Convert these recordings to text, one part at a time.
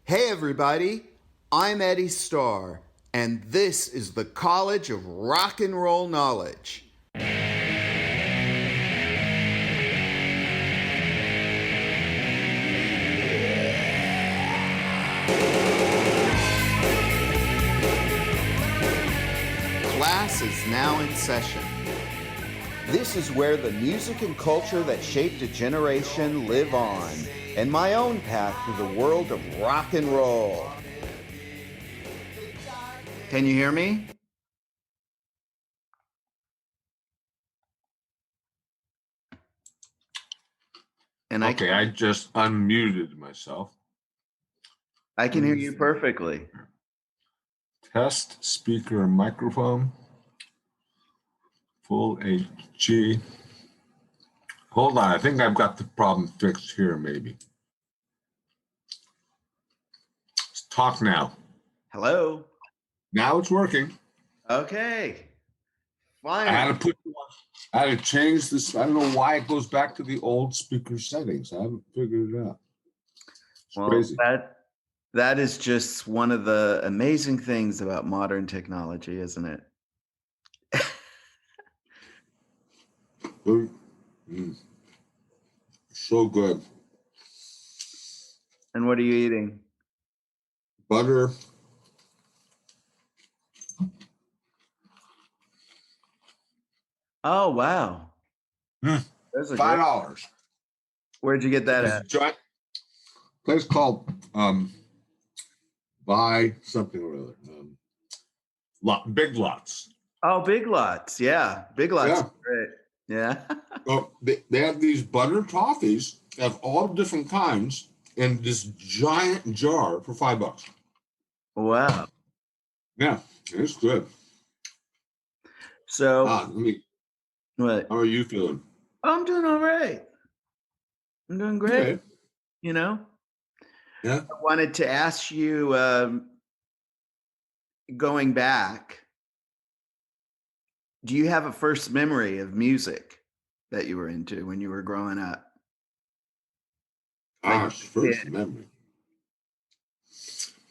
Hey everybody, I'm Eddie Starr, and this is the College of Rock and Roll Knowledge. Class is now in session. This is where the music and culture that shaped a generation live on, and my own path through the world of rock and roll. Can you hear me? And I just unmuted myself. I can hear you perfectly. Test speaker microphone. Full HG. Hold on, I think I've got the problem fixed here, maybe. Let's talk now. Hello. Now it's working. Okay. I Finally. had to change this. I don't know why it goes back to the old speaker settings. I haven't figured it out. It's crazy. That is just one of the amazing things about modern technology, isn't it? So good. And what are you eating? Butter. Oh, wow. Those are great. $5. Where'd you get that It's at? a giant place called Buy something or other. Big Lots. Oh, Big Lots. Yeah. Big Lots. Yeah. Great. Yeah. Oh, they have these butter toffees of all different kinds in this giant jar for $5. Wow. Yeah, it's good. So, what? How are you feeling? I'm doing all right. I'm doing great. Okay. Yeah. Yeah. I wanted to ask you, going back, do you have a first memory of music that you were into when you were growing up? First memory.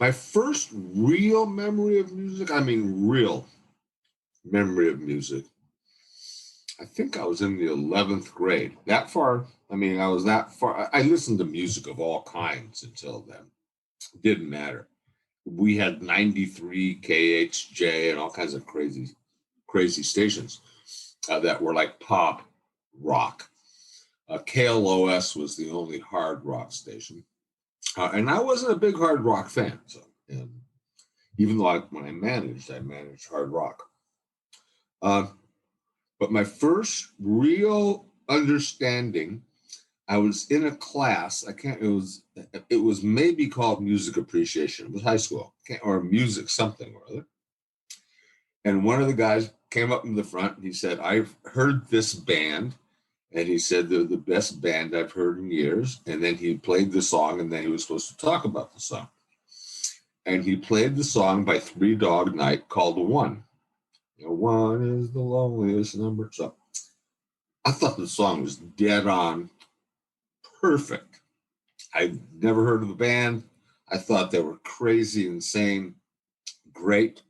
My first real memory of music, real memory of music, I think I was in the 11th grade. That far, I was that far. I listened to music of all kinds until then. It didn't matter. We had 93 KHJ and all kinds of crazy stations that were like pop rock. KLOS was the only hard rock station. And I wasn't a big hard rock fan. And even though when I managed hard rock. But my first real understanding, I was in a class. It was maybe called music appreciation. It was high school or music something or other. And one of the guys came up in the front and he said, "I've heard this band." And he said, "They're the best band I've heard in years." And then he played the song and then he was supposed to talk about the song. And he played the song by Three Dog Night called One. One is the loneliest number. So I thought the song was dead on perfect. I'd never heard of the band. I thought they were crazy, insane, great.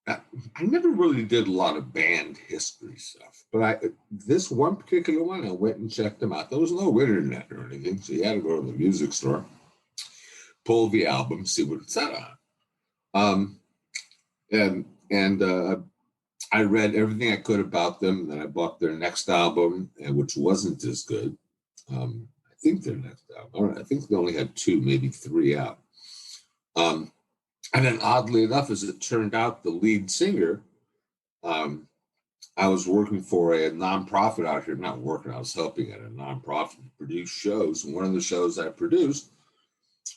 I never really did a lot of band history stuff, but this one particular one, I went and checked them out. There was no internet or anything, so you had to go to the music store, pull the album, see what it said on. I read everything I could about them. Then I bought their next album, which wasn't as good. I think their next album. I think they only had 2, maybe 3 out. And then, oddly enough, as it turned out, the lead singer, I was working for a nonprofit out here. Not working, I was helping at a nonprofit to produce shows. And one of the shows I produced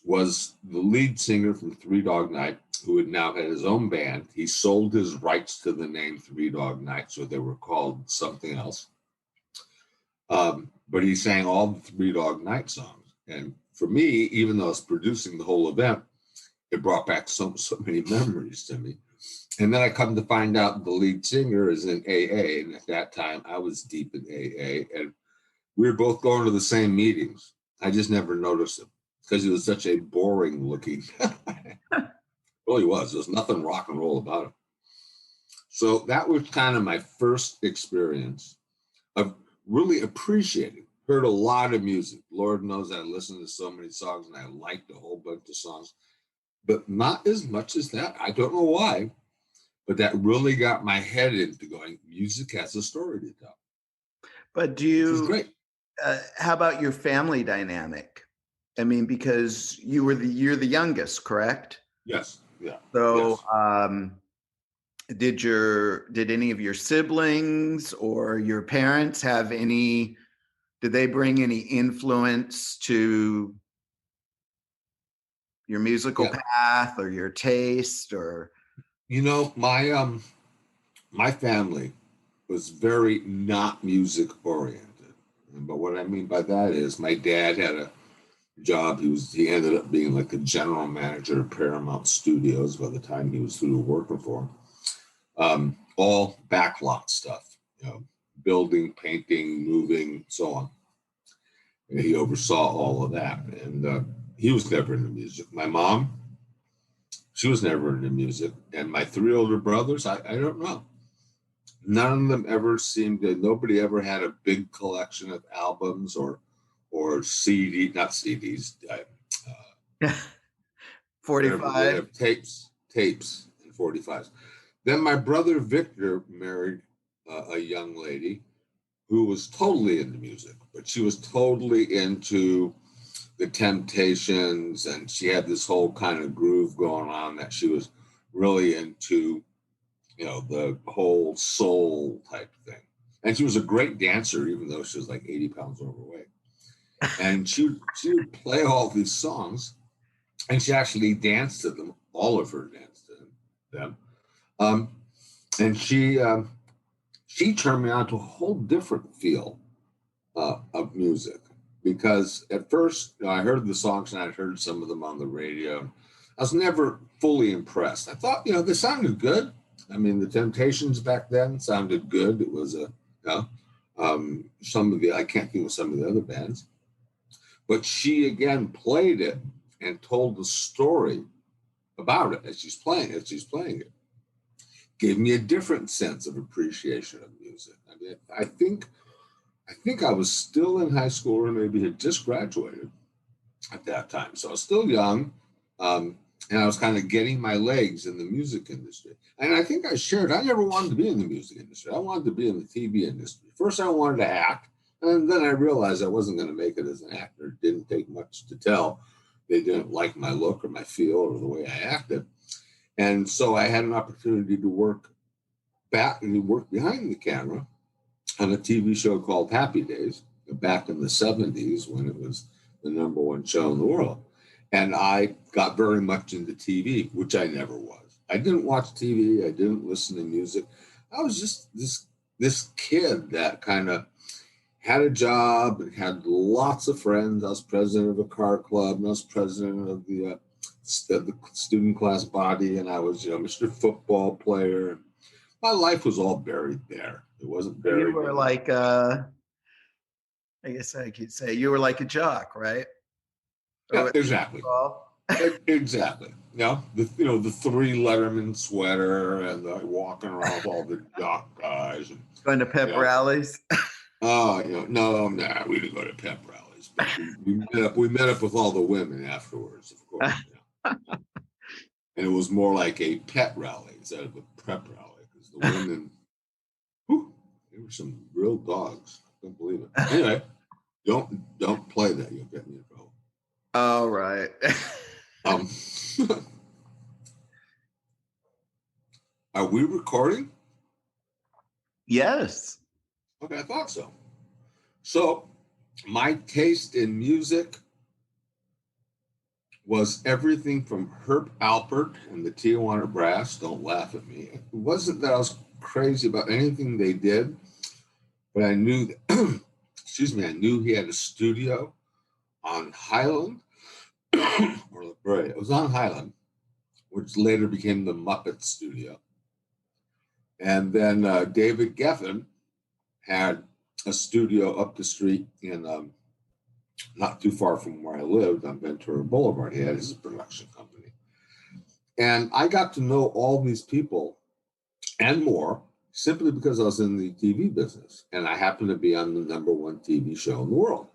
was the lead singer from Three Dog Night, who had now had his own band. He sold his rights to the name Three Dog Night, so they were called something else. But he sang all the Three Dog Night songs. And for me, even though I was producing the whole event, it brought back so many memories to me. And then I come to find out the lead singer is in AA. And at that time, I was deep in AA. And we were both going to the same meetings. I just never noticed him because he was such a boring looking. Well, he was. There was nothing rock and roll about him. So that was kind of my first experience of really appreciating. Heard a lot of music. Lord knows I listened to so many songs and I liked a whole bunch of songs, but not as much as that. I don't know why, but that really got my head into going, music has a story to tell. But Which was great. how about your family dynamic? I mean, because you're the youngest, correct? Yes. Yeah. So, Yes. did any of your siblings or your parents have any? Did they bring any influence to your musical Yeah. path or your taste or? My family was very not music oriented. But what I mean by that is my dad had a job. He ended up being like a general manager of Paramount Studios by the time he was through working for him. All backlot stuff, building, painting, moving, so on. And he oversaw all of that. And he was never into music. My mom, she was never into music. And my three older brothers, I don't know. None of them ever seemed to, nobody ever had a big collection of albums or not CDs, 45. tapes and 45s. Then my brother Victor married a young lady who was totally into music, but she was totally into the Temptations, and she had this whole kind of groove going on that she was really into, the whole soul type thing. And she was a great dancer, even though she was like 80 pounds overweight. And she would play all these songs, and she actually danced to them. All of her danced to them. And she turned me on to a whole different feel of music, because at first, I heard the songs and I'd heard some of them on the radio. I was never fully impressed. I thought, they sounded good. I mean, the Temptations back then sounded good. It was I can't think of some of the other bands, but she again played it and told the story about it as she's playing it. Gave me a different sense of appreciation of music. I mean, I think I was still in high school or maybe had just graduated at that time. So I was still young, and I was kind of getting my legs in the music industry. And I think I never wanted to be in the music industry. I wanted to be in the TV industry. First, I wanted to act, and then I realized I wasn't going to make it as an actor. It didn't take much to tell. They didn't like my look or my feel or the way I acted. And so I had an opportunity to work behind the camera on a TV show called Happy Days back in the 70s, when it was the number one show in the world. And I got very much into TV, which I never was. I didn't watch TV. I didn't listen to music. I was just this kid that kind of had a job and had lots of friends. I was president of a car club, and I was president of the student class body, and I was, Mr. Football player. My life was all buried there. It wasn't buried. You were like, I guess I could say you were like a jock, right? Yeah, exactly. Exactly. The three Letterman sweater and walking around with all the jock guys. And, going to pep rallies. Oh, no, we didn't go to pep rallies. But we met up with all the women afterwards, of course. And it was more like a pet rally instead of a prep rally, because the women, they were some real dogs. I couldn't believe it. Anyway, don't play that. You'll get me in trouble. All right. Are we recording? Yes. Okay, I thought so. So my taste in music was everything from Herb Alpert and the Tijuana Brass. Don't laugh at me. It wasn't that I was crazy about anything they did, but I knew that, I knew he had a studio on Highland, or La Brea. It was on Highland, which later became the Muppet Studio. And then David Geffen had a studio up the street in not too far from where I lived on Ventura Boulevard. He had his production company. And I got to know all these people and more simply because I was in the TV business and I happened to be on the #1 TV show in the world.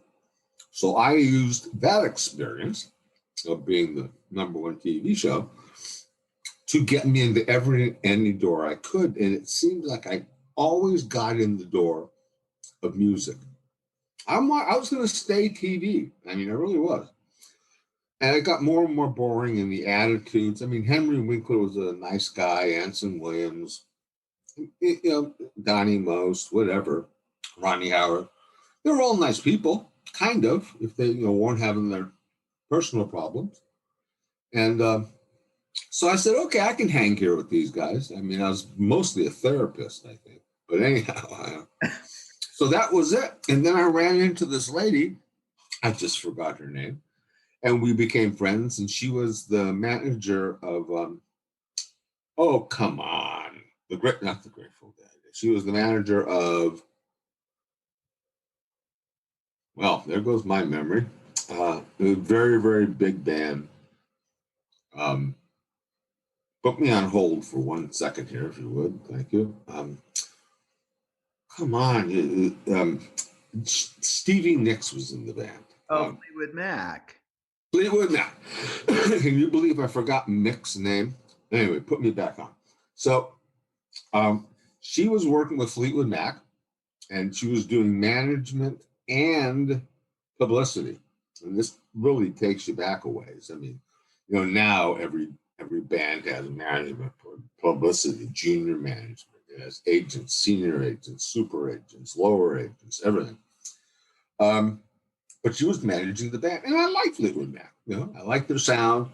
So I used that experience of being the #1 TV show to get me into any door I could. And it seemed like I always got in the door of music. I was going to stay TV. I mean, I really was. And it got more and more boring in the attitudes. I mean, Henry Winkler was a nice guy, Anson Williams, Donnie Most, whatever, Ronnie Howard. They were all nice people, kind of, if they weren't having their personal problems. And so I said, okay, I can hang here with these guys. I mean, I was mostly a therapist, I think. But anyhow, so that was it. And then I ran into this lady. I just forgot her name. And we became friends. And she was the manager of, oh, come on. Not the Grateful Dead. She was the manager of, well, there goes my memory. A very, very big band. Put me on hold for 1 second here, if you would. Thank you. Come on. Stevie Nicks was in the band. Oh, Fleetwood Mac. Fleetwood Mac. Can you believe I forgot Mick's name? Anyway, put me back on. So she was working with Fleetwood Mac, and she was doing management and publicity. And this really takes you back a ways. I mean, now every band has management, publicity, junior management. It has agents, senior agents, super agents, lower agents, everything. But she was managing the band, and I liked Fleetwood Mac. I liked their sound,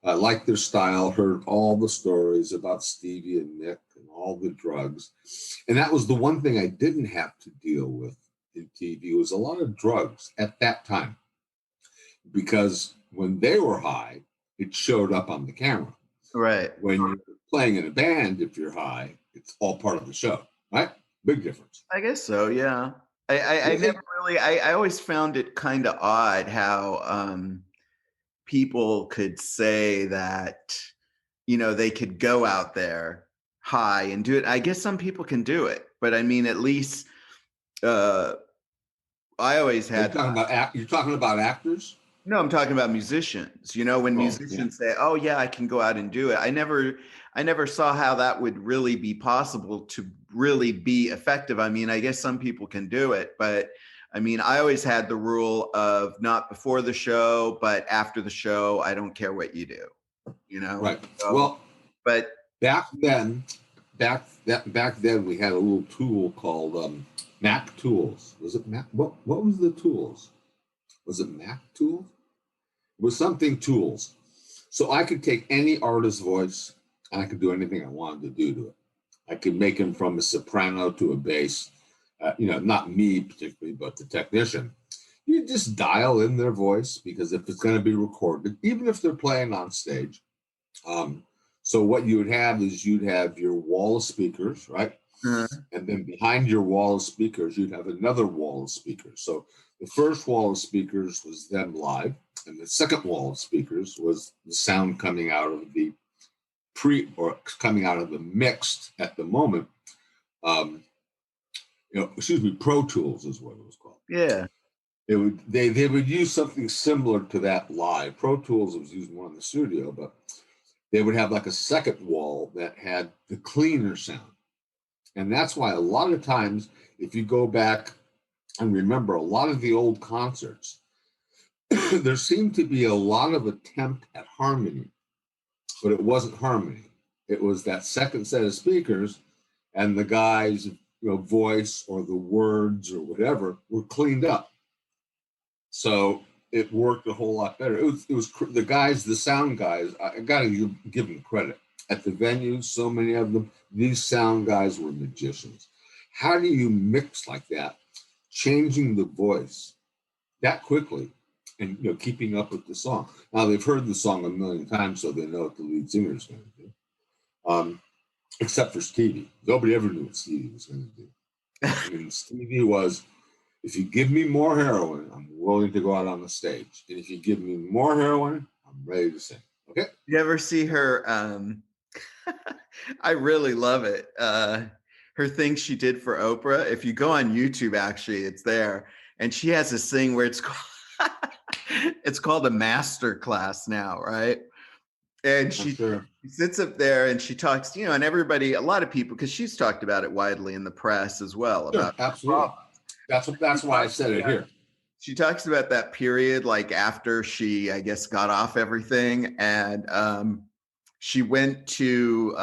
I liked their style. Heard all the stories about Stevie and Mick and all the drugs, and that was the one thing I didn't have to deal with in TV was a lot of drugs at that time, because when they were high, it showed up on the camera. Right. When you're playing in a band, if you're high, it's all part of the show, right? Big difference. I guess so, yeah. I never really, I always found it kind of odd how people could say that, they could go out there high and do it. I guess some people can do it, but I mean, at least I always had. You're talking about actors? No, I'm talking about musicians. When musicians say, "Oh yeah, I can go out and do it." I never saw how that would really be possible to really be effective. I mean, I guess some people can do it, but I mean, I always had the rule of not before the show, but after the show, I don't care what you do. Right. So, well, but back then we had a little tool called Mac Tools. Was it Mac? What was the tools? Was it Mac Tools? It was something Tools. So I could take any artist's voice and I could do anything I wanted to do to it. I could make him from a soprano to a bass. Not me particularly, but the technician. You just dial in their voice, because if it's going to be recorded, even if they're playing on stage. So what you would have is you'd have your wall of speakers, right? And then behind your wall of speakers, you'd have another wall of speakers. So the first wall of speakers was them live, and the second wall of speakers was the sound coming out of the coming out of the mixed at the moment. Pro Tools is what it was called. yeah, they would use something similar to that live. Pro Tools was used more in the studio, but they would have like a second wall that had the cleaner sound. And that's why a lot of times, if you go back and remember a lot of the old concerts, there seemed to be a lot of attempt at harmony, but it wasn't harmony. It was that second set of speakers, and the guy's voice or the words or whatever were cleaned up. So it worked a whole lot better. It was the guys, the sound guys, I got to give them credit. At the venues, so many of them, these sound guys were magicians. How do you mix like that, changing the voice that quickly and keeping up with the song? Now, they've heard the song a million times, so they know what the lead singer is going to do. Except for Stevie. Nobody ever knew what Stevie was going to do. I mean, Stevie was If you give me more heroin, I'm willing to go out on the stage. And if you give me more heroin, I'm ready to sing. Okay. You ever see her? I really love it. Her thing she did for Oprah. If you go on YouTube, actually, it's there, and she has this thing where it's called it's called a master class now, right? And she sits up there and she talks, and everybody, a lot of people, because she's talked about it widely in the press as well about absolutely. That's why I said it here. She talks about that period, like after she, I guess, got off everything, and she went to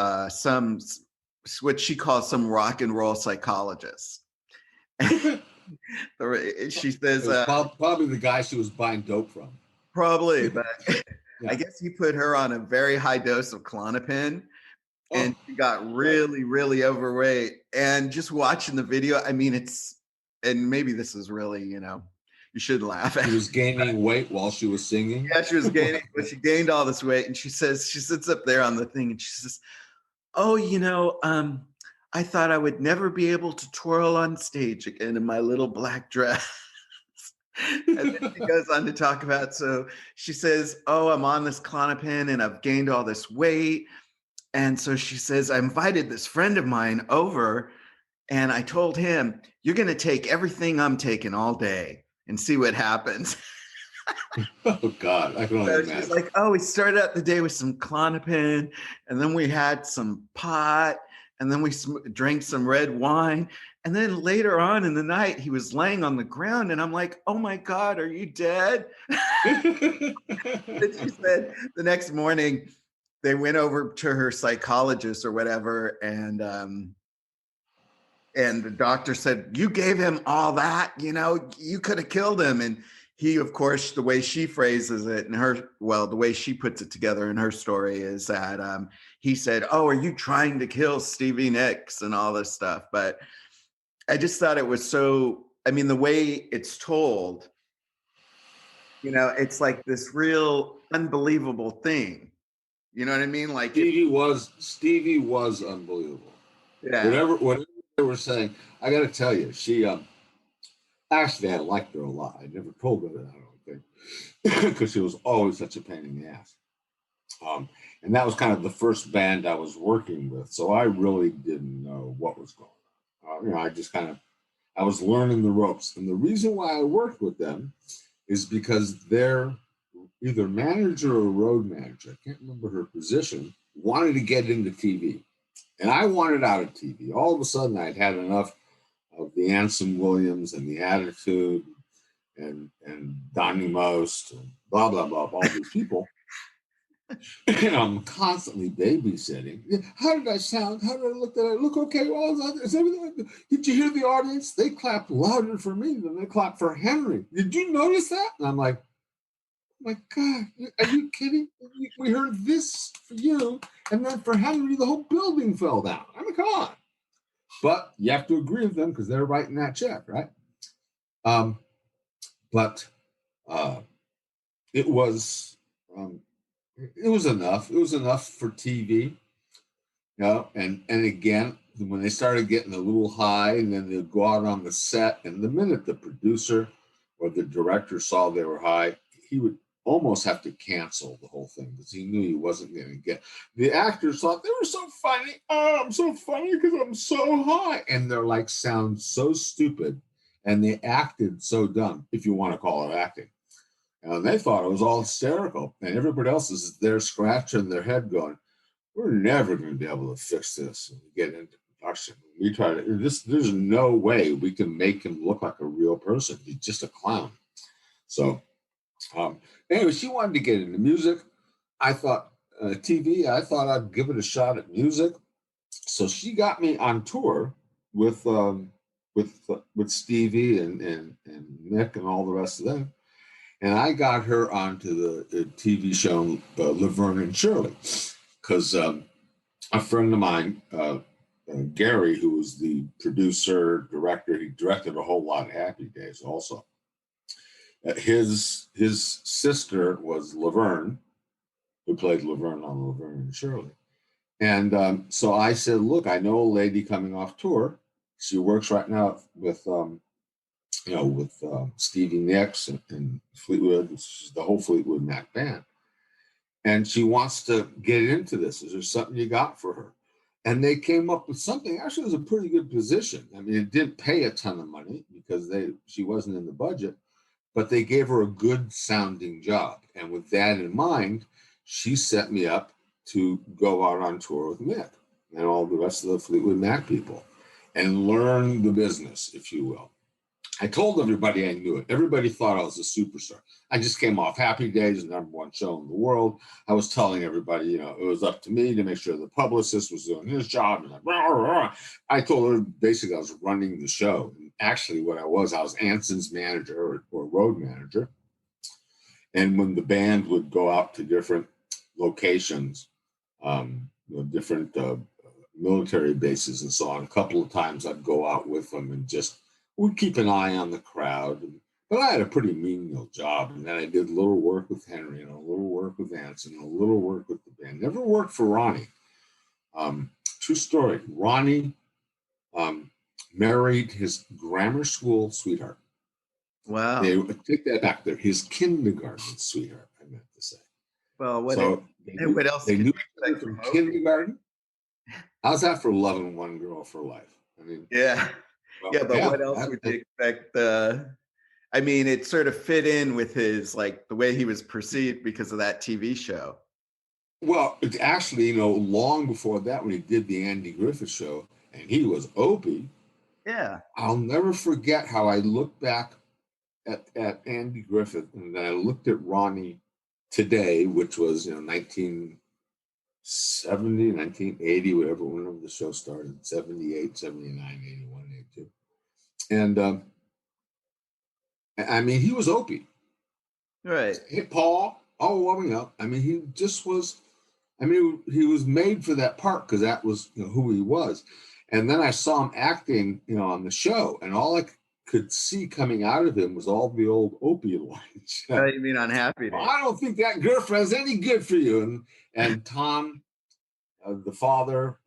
what she calls some rock and roll psychologist. She says probably the guy she was buying dope from. Probably, but yeah. I guess he put her on a very high dose of Klonopin, and she got really, really overweight. And just watching the video, I mean, and maybe this is really, you should laugh at. She was gaining weight while she was singing. Yeah, she was gaining, but she gained all this weight. And she says, she sits up there on the thing and she says, "Oh, I thought I would never be able to twirl on stage again in my little black dress." And then she goes on to talk about, so she says, "Oh, I'm on this Klonopin and I've gained all this weight." And so she says, "I invited this friend of mine over and I told him, you're going to take everything I'm taking all day and see what happens." Oh, God. I can only imagine. She's like, "Oh, we started out the day with some Klonopin, and then we had some pot, and then we drank some red wine. And then later on in the night, he was laying on the ground, and I'm like, oh my God, are you dead?" Then she said the next morning, they went over to her psychologist or whatever, and the doctor said, "You gave him all that, you could have killed him." And he, of course, the way she phrases it and the way she puts it together in her story is that he said, "Oh, are you trying to kill Stevie Nicks?" and all this stuff. But I just thought it was so, the way it's told, it's like this real unbelievable thing. You know what I mean? Like Stevie was unbelievable. Yeah. Whatever they were saying, I got to tell you, she actually I liked her a lot. I never told her that, I don't think, because she was always such a pain in the ass. And that was kind of the first band I was working with, so I really didn't know what was going on. I was learning the ropes, and the reason why I worked with them is because their either manager or road manager, I can't remember her position, wanted to get into TV. And I wanted out of TV. All of a sudden, I'd had enough of the Anson Williams and the Attitude and Donnie Most and blah, blah, blah, all these people. And I'm constantly babysitting. How did I sound? How did I look? Did I look okay? Is everything? Did you hear the audience? They clapped louder for me than they clapped for Henry. Did you notice that? And I'm like, "Oh my God, are you kidding? We heard this for you, and then for Henry, the whole building fell down. I mean, come on." But you have to agree with them because they're writing that check, right? But it was enough. It was enough for TV, And again, when they started getting a little high, and then they'd go out on the set, and the minute the producer or the director saw they were high, he would almost have to cancel the whole thing because he knew he wasn't going to get. The actors thought they were so funny. "Oh, I'm so funny because I'm so high," and they're like sound so stupid, and they acted so dumb, if you want to call it acting. And they thought it was all hysterical, and everybody else is there scratching their head, going, "We're never going to be able to fix this when we get into production. We try to. There's no way we can make him look like a real person. He's just a clown." So. Anyway, she wanted to get into music. I thought TV. I thought I'd give it a shot at music. So she got me on tour with Stevie and Nick and all the rest of them, and I got her onto the TV show Laverne and Shirley because a friend of mine, Gary, who was the producer director, he directed a whole lot of Happy Days also. His sister was Laverne, who played Laverne on Laverne and Shirley. And so I said, "Look, I know a lady coming off tour. She works right now with with Stevie Nicks and Fleetwood, which is the whole Fleetwood Mac band. And she wants to get into this. Is there something you got for her? And they came up with something. Actually, it was a pretty good position. I mean, it didn't pay a ton of money because she wasn't in the budget, but they gave her a good sounding job. And with that in mind, she set me up to go out on tour with Mick and all the rest of the Fleetwood Mac people and learn the business, if you will. I told everybody I knew it. Everybody thought I was a superstar. I just came off Happy Days, the #1 show in the world. I was telling everybody, it was up to me to make sure the publicist was doing his job. And rah, rah. I told her basically I was running the show. And actually what I was Anson's manager or road manager. And when the band would go out to different locations, different military bases and so on, a couple of times I'd go out with them and just would keep an eye on the crowd. But I had a pretty menial job. And then I did a little work with Henry and a little work with Anson and a little work with the band. Never worked for Ronnie. True story. Ronnie married his grammar school sweetheart. Wow. Take that back there. His kindergarten sweetheart, I meant to say. Well, what else? They knew from kindergarten. How's that for loving one girl for life? I mean, yeah. Well, what else would you expect? I mean, it sort of fit in with his, the way he was perceived because of that TV show. Well, it's actually, long before that, when he did the Andy Griffith show, and he was Opie. Yeah. I'll never forget how I looked back at Andy Griffith, and then I looked at Ronnie today, which was, 1970, 1980, whenever the show started, 78, 79, 81, 82. And I mean, he was Opie. Right. Hey, Paul, warming up. I mean, he just was, he was made for that part because that was who he was. And then I saw him acting, on the show, and all I could see coming out of him was all the old Opie lines. Oh, you mean on Happy Days? I don't think that girlfriend's any good for you. And Tom, the father,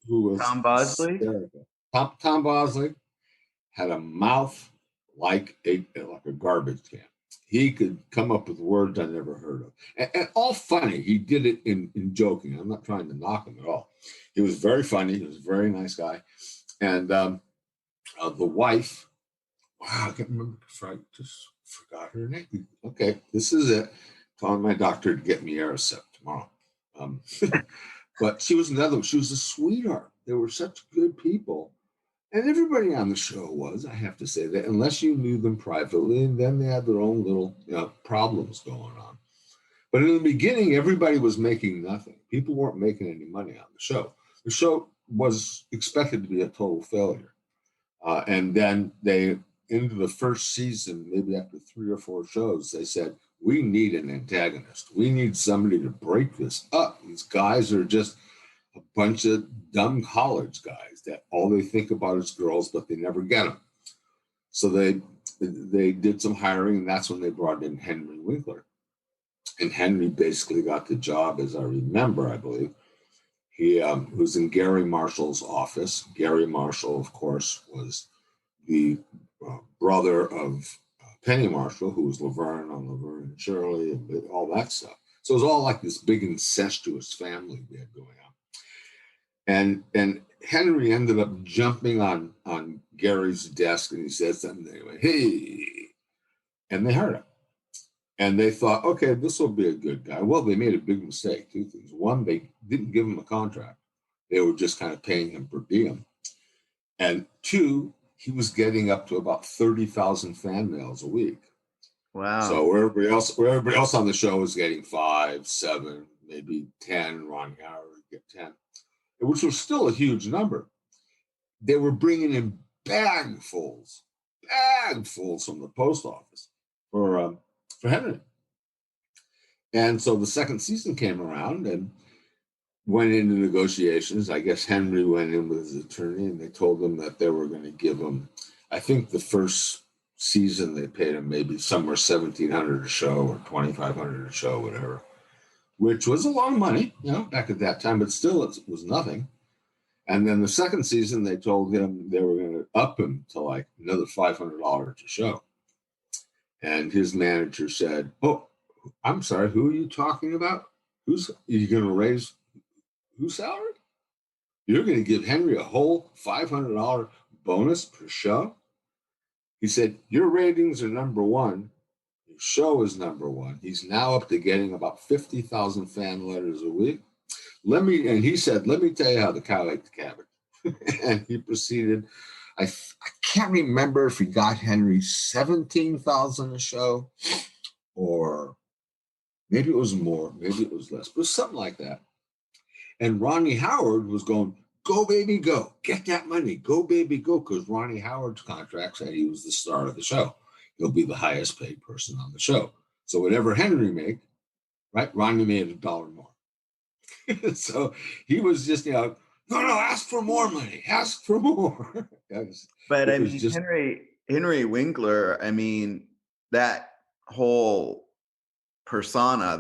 who was Tom Bosley, Tom Bosley, had a mouth like a garbage can. He could come up with words I never heard of, and all funny. He did it in joking. I'm not trying to knock him at all. He was very funny. He was a very nice guy, and the wife. Wow, I can't remember. I just forgot her name. Okay, this is it. Telling my doctor to get me Aricept tomorrow. But she was another one. She was a sweetheart. They were such good people. And everybody on the show was, I have to say that, unless you knew them privately, and then they had their own little problems going on. But in the beginning, everybody was making nothing. People weren't making any money on the show. The show was expected to be a total failure. And then into the first season, maybe after 3 or 4 shows, they said, we need an antagonist. We need somebody to break this up. These guys are just a bunch of dumb college guys that all they think about is girls, but they never get them. So they did some hiring, and that's when they brought in Henry Winkler. And Henry basically got the job, as I remember, I believe. He was in Gary Marshall's office. Gary Marshall, of course, was the brother of Penny Marshall, who was Laverne on Laverne and Shirley, and all that stuff. So it was all like this big incestuous family we had going on. And Henry ended up jumping on Gary's desk, and he said something. They went, hey, and they heard him. And they thought, okay, this will be a good guy. Well, they made a big mistake. 2 things. One, they didn't give him a contract. They were just kind of paying him per diem. And 2, he was getting up to about 30,000 fan mails a week. Wow. So where everybody else on the show was getting 5, 7, maybe 10. Ron Howard would get 10, which was still a huge number. They were bringing in bagfuls from the post office for Henry. And so the second season came around and went into negotiations. I guess Henry went in with his attorney, and they told him that they were going to give him, I think the first season they paid him maybe somewhere $1,700 a show or $2,500 a show, whatever, which was a lot of money, back at that time, but still it was nothing. And then the second season, they told him they were going to up him to like another $500 a show. And his manager said, "Oh, I'm sorry, who are you talking about? Are you going to raise whose salary? You're going to give Henry a whole $500 bonus per show?" He said, "Your ratings are number one. Your show is number one. He's now up to getting about 50,000 fan letters a week. And he said, let me tell you how the cow ate the cabbage." And he proceeded. I can't remember if he got Henry 17,000 a show, or maybe it was more, maybe it was less, but something like that. And Ronnie Howard was going, "Go, baby, go. Get that money. Go, baby, go." Because Ronnie Howard's contract said he was the star of the show. He'll be the highest paid person on the show. So whatever Henry made, right, Ronnie made $1 more. So he was just, no, ask for more money. Ask for more. But I mean, Henry Winkler, I mean, that whole persona,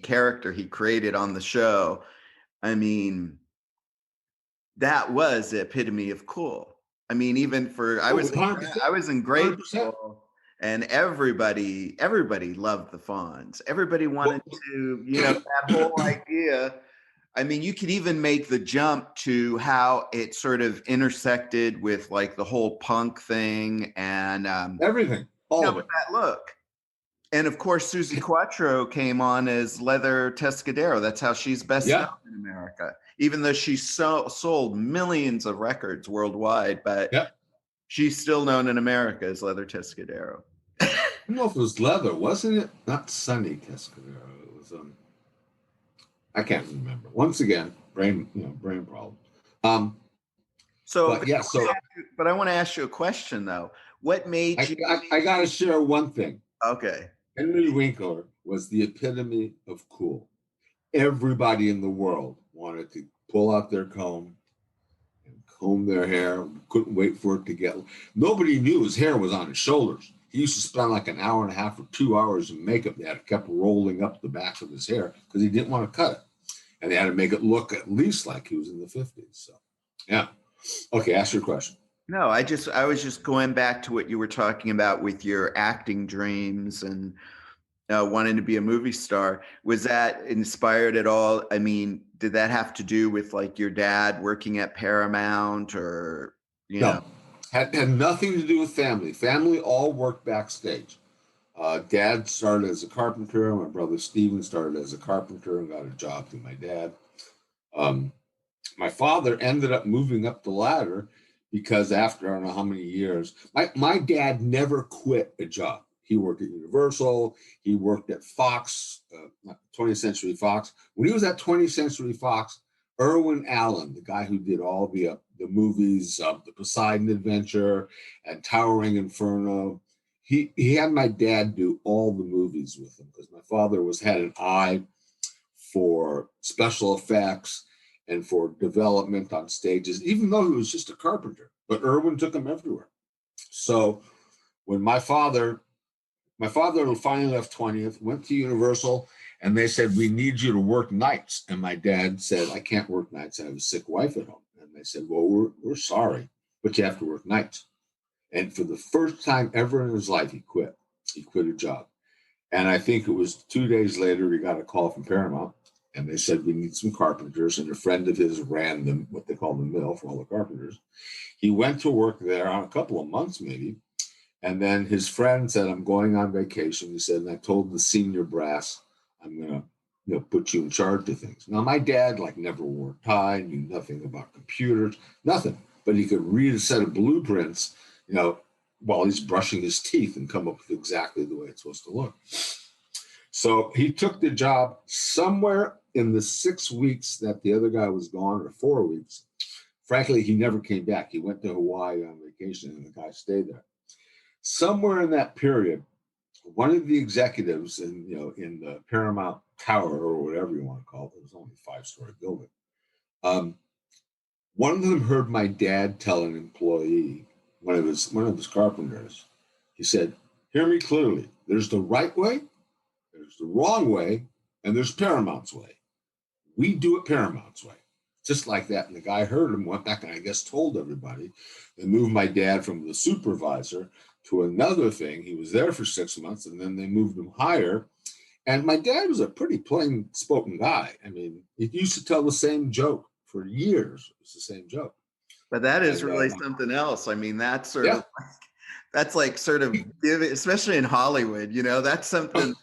character he created on the show, I mean, that was the epitome of cool. I mean, even I was in grade 100%. school, and everybody loved the Fonz. Everybody wanted to, that whole idea. I mean, you could even make the jump to how it sort of intersected with like the whole punk thing and everything, all of it. That look. And of course, Susie Quattro came on as Leather Tescadero. That's how she's best known in America, even though she sold millions of records worldwide. But she's still known in America as Leather Tescadero. I don't know if it was Leather, wasn't it? Not Sunny Tescadero. It was I can't remember. Once again, brain problem. But I want to ask you a question though. What made you? I got to share one thing. Okay. Henry Winkler was the epitome of cool. Everybody in the world wanted to pull out their comb and comb their hair. Couldn't wait for it to get. Nobody knew his hair was on his shoulders. He used to spend like an hour and a half or 2 hours in makeup that kept rolling up the back of his hair because he didn't want to cut it. And they had to make it look at least like he was in the 50s. So, yeah. Okay, ask your question. No, I was just going back to what you were talking about with your acting dreams and wanting to be a movie star. Was that inspired at all? I mean, did that have to do with like your dad working at Paramount or, No, had nothing to do with family. Family all worked backstage. Dad started as a carpenter. My brother Steven started as a carpenter and got a job through my dad. My father ended up moving up the ladder because after I don't know how many years, my dad never quit a job. He worked at Universal. He worked at Fox, 20th Century Fox. When he was at 20th Century Fox, Irwin Allen, the guy who did all the movies, The Poseidon Adventure and Towering Inferno, he had my dad do all the movies with him because my father had an eye for special effects and for development on stages, even though he was just a carpenter. But Irwin took him everywhere. So when my father finally left 20th, went to Universal, and they said, "We need you to work nights." And my dad said, "I can't work nights. I have a sick wife at home." And they said, "Well, we're sorry, but you have to work nights." And for the first time ever in his life, he quit. He quit a job. And I think it was 2 days later, he got a call from Paramount, and they said, "We need some carpenters." And a friend of his ran what they call the mill for all the carpenters. He went to work there on a couple of months, maybe. And then his friend said, "I'm going on vacation." He said, and I told the senior brass, "I'm going to put you in charge of things." Now, my dad never wore a tie, knew nothing about computers, nothing. But he could read a set of blueprints, while he's brushing his teeth and come up with exactly the way it's supposed to look. So he took the job somewhere in the 6 weeks that the other guy was gone, or 4 weeks. Frankly, he never came back. He went to Hawaii on vacation, and the guy stayed there. Somewhere in that period, one of the executives in the Paramount Tower, or whatever you want to call it, it was only a 5-story building. One of them heard my dad tell an employee, one of his carpenters, he said, "Hear me clearly. There's the right way, there's the wrong way, and there's Paramount's way. We do it Paramount's way." just like that. And the guy heard him, went back and I guess told everybody. They moved my dad from the supervisor to another thing. He was there for 6 months and then they moved him higher. And my dad was a pretty plain spoken guy. I mean, he used to tell the same joke for years. It was the same joke. But that is really something else. I mean, that's sort of giving, especially in Hollywood, that's something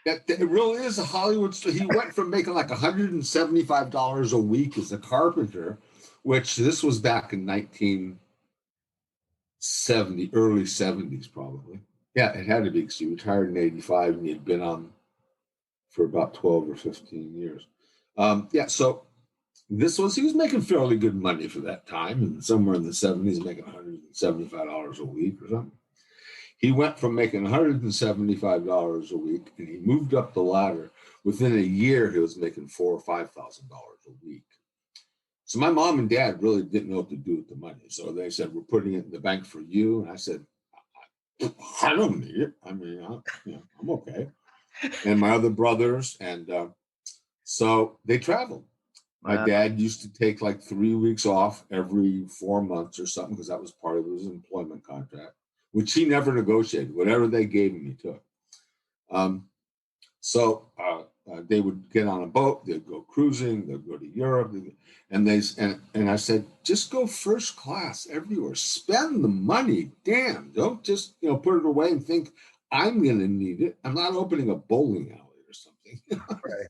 that it really is a Hollywood story. He went from making like $175 a week as a carpenter, which this was back in 1970, early 70s probably. Yeah, it had to be because he retired in 85 and he had been on for about 12 or 15 years. So he was making fairly good money for that time, and somewhere in the 70s, making $175 a week or something. He went from making $175 a week and he moved up the ladder. Within a year, he was making $4,000 or $5,000 a week. So my mom and dad really didn't know what to do with the money. So they said, we're putting it in the bank for you. And I said, I don't need it. I mean, I'm okay. And my other brothers. And so they traveled. My dad used to take like 3 weeks off every 4 months or something because that was part of his employment contract, which he never negotiated. Whatever they gave him, he took. They would get on a boat, they'd go cruising, they'd go to Europe, and I said, just go first class everywhere. Spend the money. Damn, don't just put it away and think I'm going to need it. I'm not opening a bowling alley or something. Right.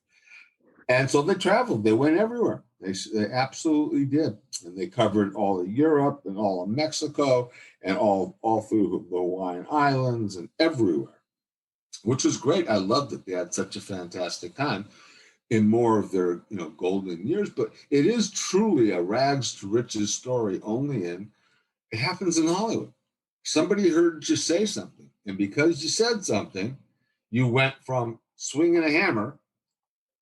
And so they traveled. They went everywhere. They absolutely did. And they covered all of Europe and all of Mexico and all through the Hawaiian Islands and everywhere, which was great. I loved it. They had such a fantastic time in more of their golden years. But it is truly a rags to riches story, it happens in Hollywood. Somebody heard you say something. And because you said something, you went from swinging a hammer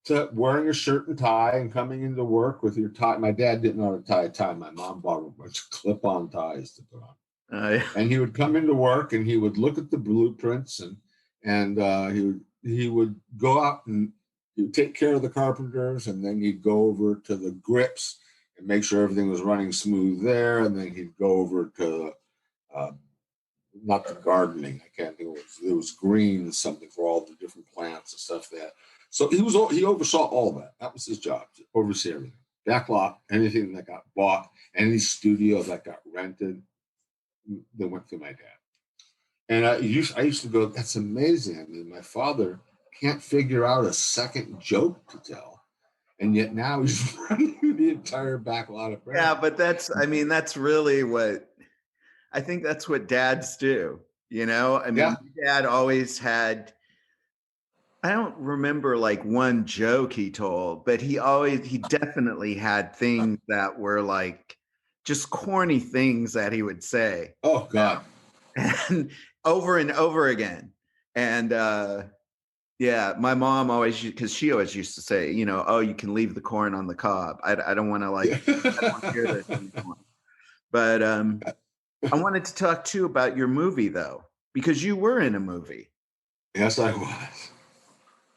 to wearing a shirt and tie and coming into work with your tie. My dad didn't know how to tie a tie. My mom bought a bunch of clip-on ties to put on. Yeah. And he would come into work and he would look at the blueprints and he would go out and he would take care of the carpenters, and then he'd go over to the grips and make sure everything was running smooth there. And then he'd go over to not the gardening. I can't think it was green something for all the different plants and stuff there. So he oversaw all that. That was his job, to oversee everything. Backlot, anything that got bought, any studio that got rented, they went through my dad. And I used to go, that's amazing. I mean, my father can't figure out a second joke to tell. And yet now he's running the entire backlot of brands. Yeah, but that's really I think that's what dads do. My dad always had, I don't remember like one joke he told, but he definitely had things that were like just corny things that he would say. Oh God. And over again. And my mom always, because she always used to say, you can leave the corn on the cob. I don't want to I don't want to hear this anymore. But I wanted to talk too about your movie though, because you were in a movie. Yes, I was.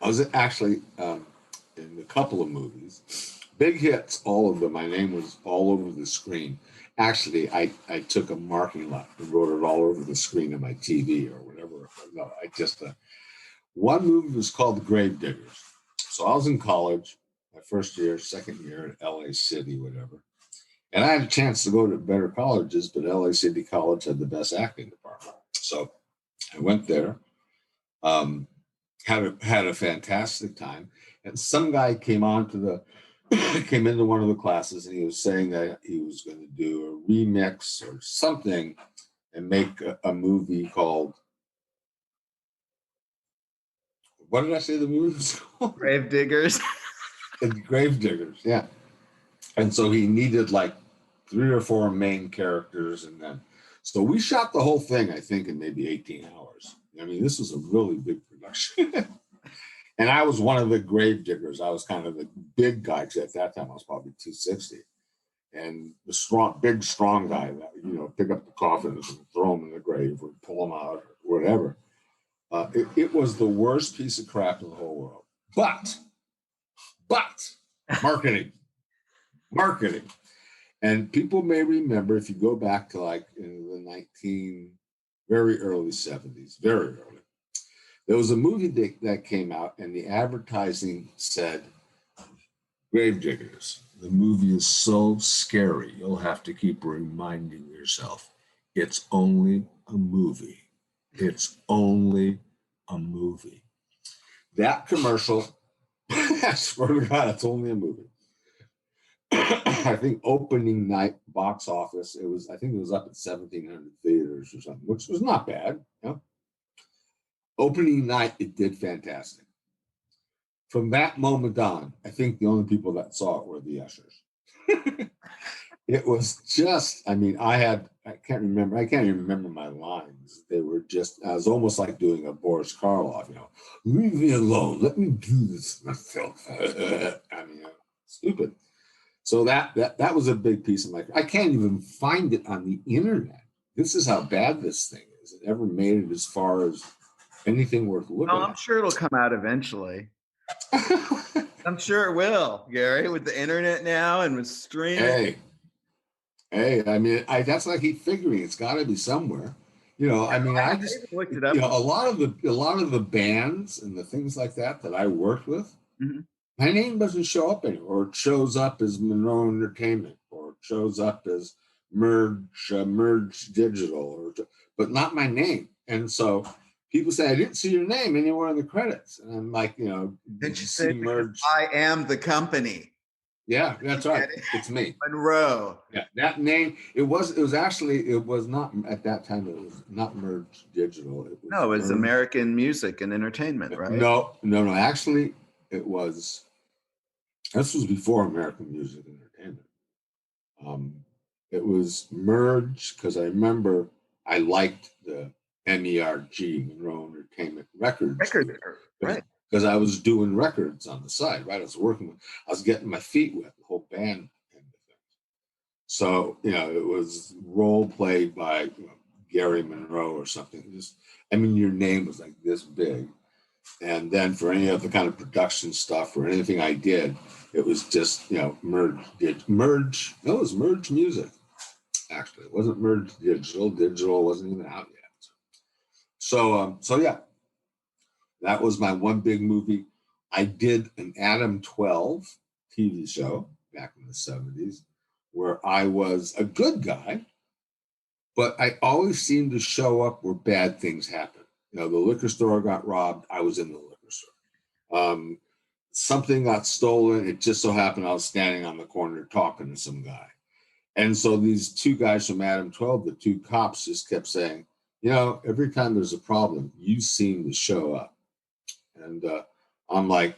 I was actually in a couple of movies, big hits, all of them. My name was all over the screen. Actually, I took a marking lot and wrote it all over the screen of my TV or whatever. No, I just, one movie was called Gravediggers. So I was in college, my first year, second year in LA City, whatever. And I had a chance to go to better colleges, but LA City College had the best acting department. So I went there. Had a fantastic time, and some guy came into one of the classes, and he was saying that he was going to do a remix or something and make a movie called, what did I say the movie was called? Gravediggers. Gravediggers, yeah. And so he needed like 3 or 4 main characters, so we shot the whole thing, I think, in maybe 18 hours. I mean, this was a really big production. And I was one of the Gravediggers. I was kind of the big guy, because at that time I was probably 260. And the big, strong guy that, pick up the coffins and throw them in the grave or pull them out or whatever. It was the worst piece of crap in the whole world. But marketing. marketing. And people may remember, if you go back to like in the very early 70s, very early, there was a movie that came out and the advertising said, Gravediggers. The movie is so scary, you'll have to keep reminding yourself, it's only a movie. It's only a movie. That commercial, I swear to God, it's only a movie. I think opening night box office, I think it was up at 1,700 theaters or something, which was not bad. You know? Opening night, it did fantastic. From that moment on, I think the only people that saw it were the ushers. It was just, I mean, I can't even remember my lines. They were just, I was almost like doing a Boris Karloff, you know, leave me alone, let me do this myself. I mean, stupid. So that was a big piece of my, I can't even find it on the internet. This is how bad this thing is. It never made it as far as anything worth looking at. I'm sure it'll come out eventually. I'm sure it will, Gary, with the internet now and with streaming. Hey, I mean, that's what I keep figuring. It's got to be somewhere. You know, I mean, I just looked it up. You know, a lot of the bands and the things like that I worked with, my name doesn't show up anymore, or it shows up as Monroe Entertainment, or it shows up as Merge Digital, but not my name. And so people say, I didn't see your name anywhere in the credits. And I'm like, you know, did you see Merge? I am the company. Yeah, that's right. It's me. Monroe. Yeah, that name, it was not at that time, it was not Merge Digital. It was American Music and Entertainment, right? No. Actually, this was before American Music and Entertainment. It was Merge, because I remember I liked the MERG, Monroe Entertainment Records. Right. Because I was doing records on the side, right? I was getting my feet wet, the whole band kind of thing. So, you know, it was role played by Gary Monroe or something. Your name was like this big. And then for any other kind of production stuff or anything I did, it was just, you know, it was Merge Music, actually. It wasn't Merge Digital. Digital wasn't even out yet. So yeah. That was my one big movie. I did an Adam 12 TV show back in the 70s where I was a good guy, but I always seemed to show up where bad things happen. You know, the liquor store got robbed. I was in the liquor store. Something got stolen. It just so happened I was standing on the corner talking to some guy. And so these two guys from Adam 12, the two cops, just kept saying, you know, every time there's a problem, you seem to show up. And I'm like,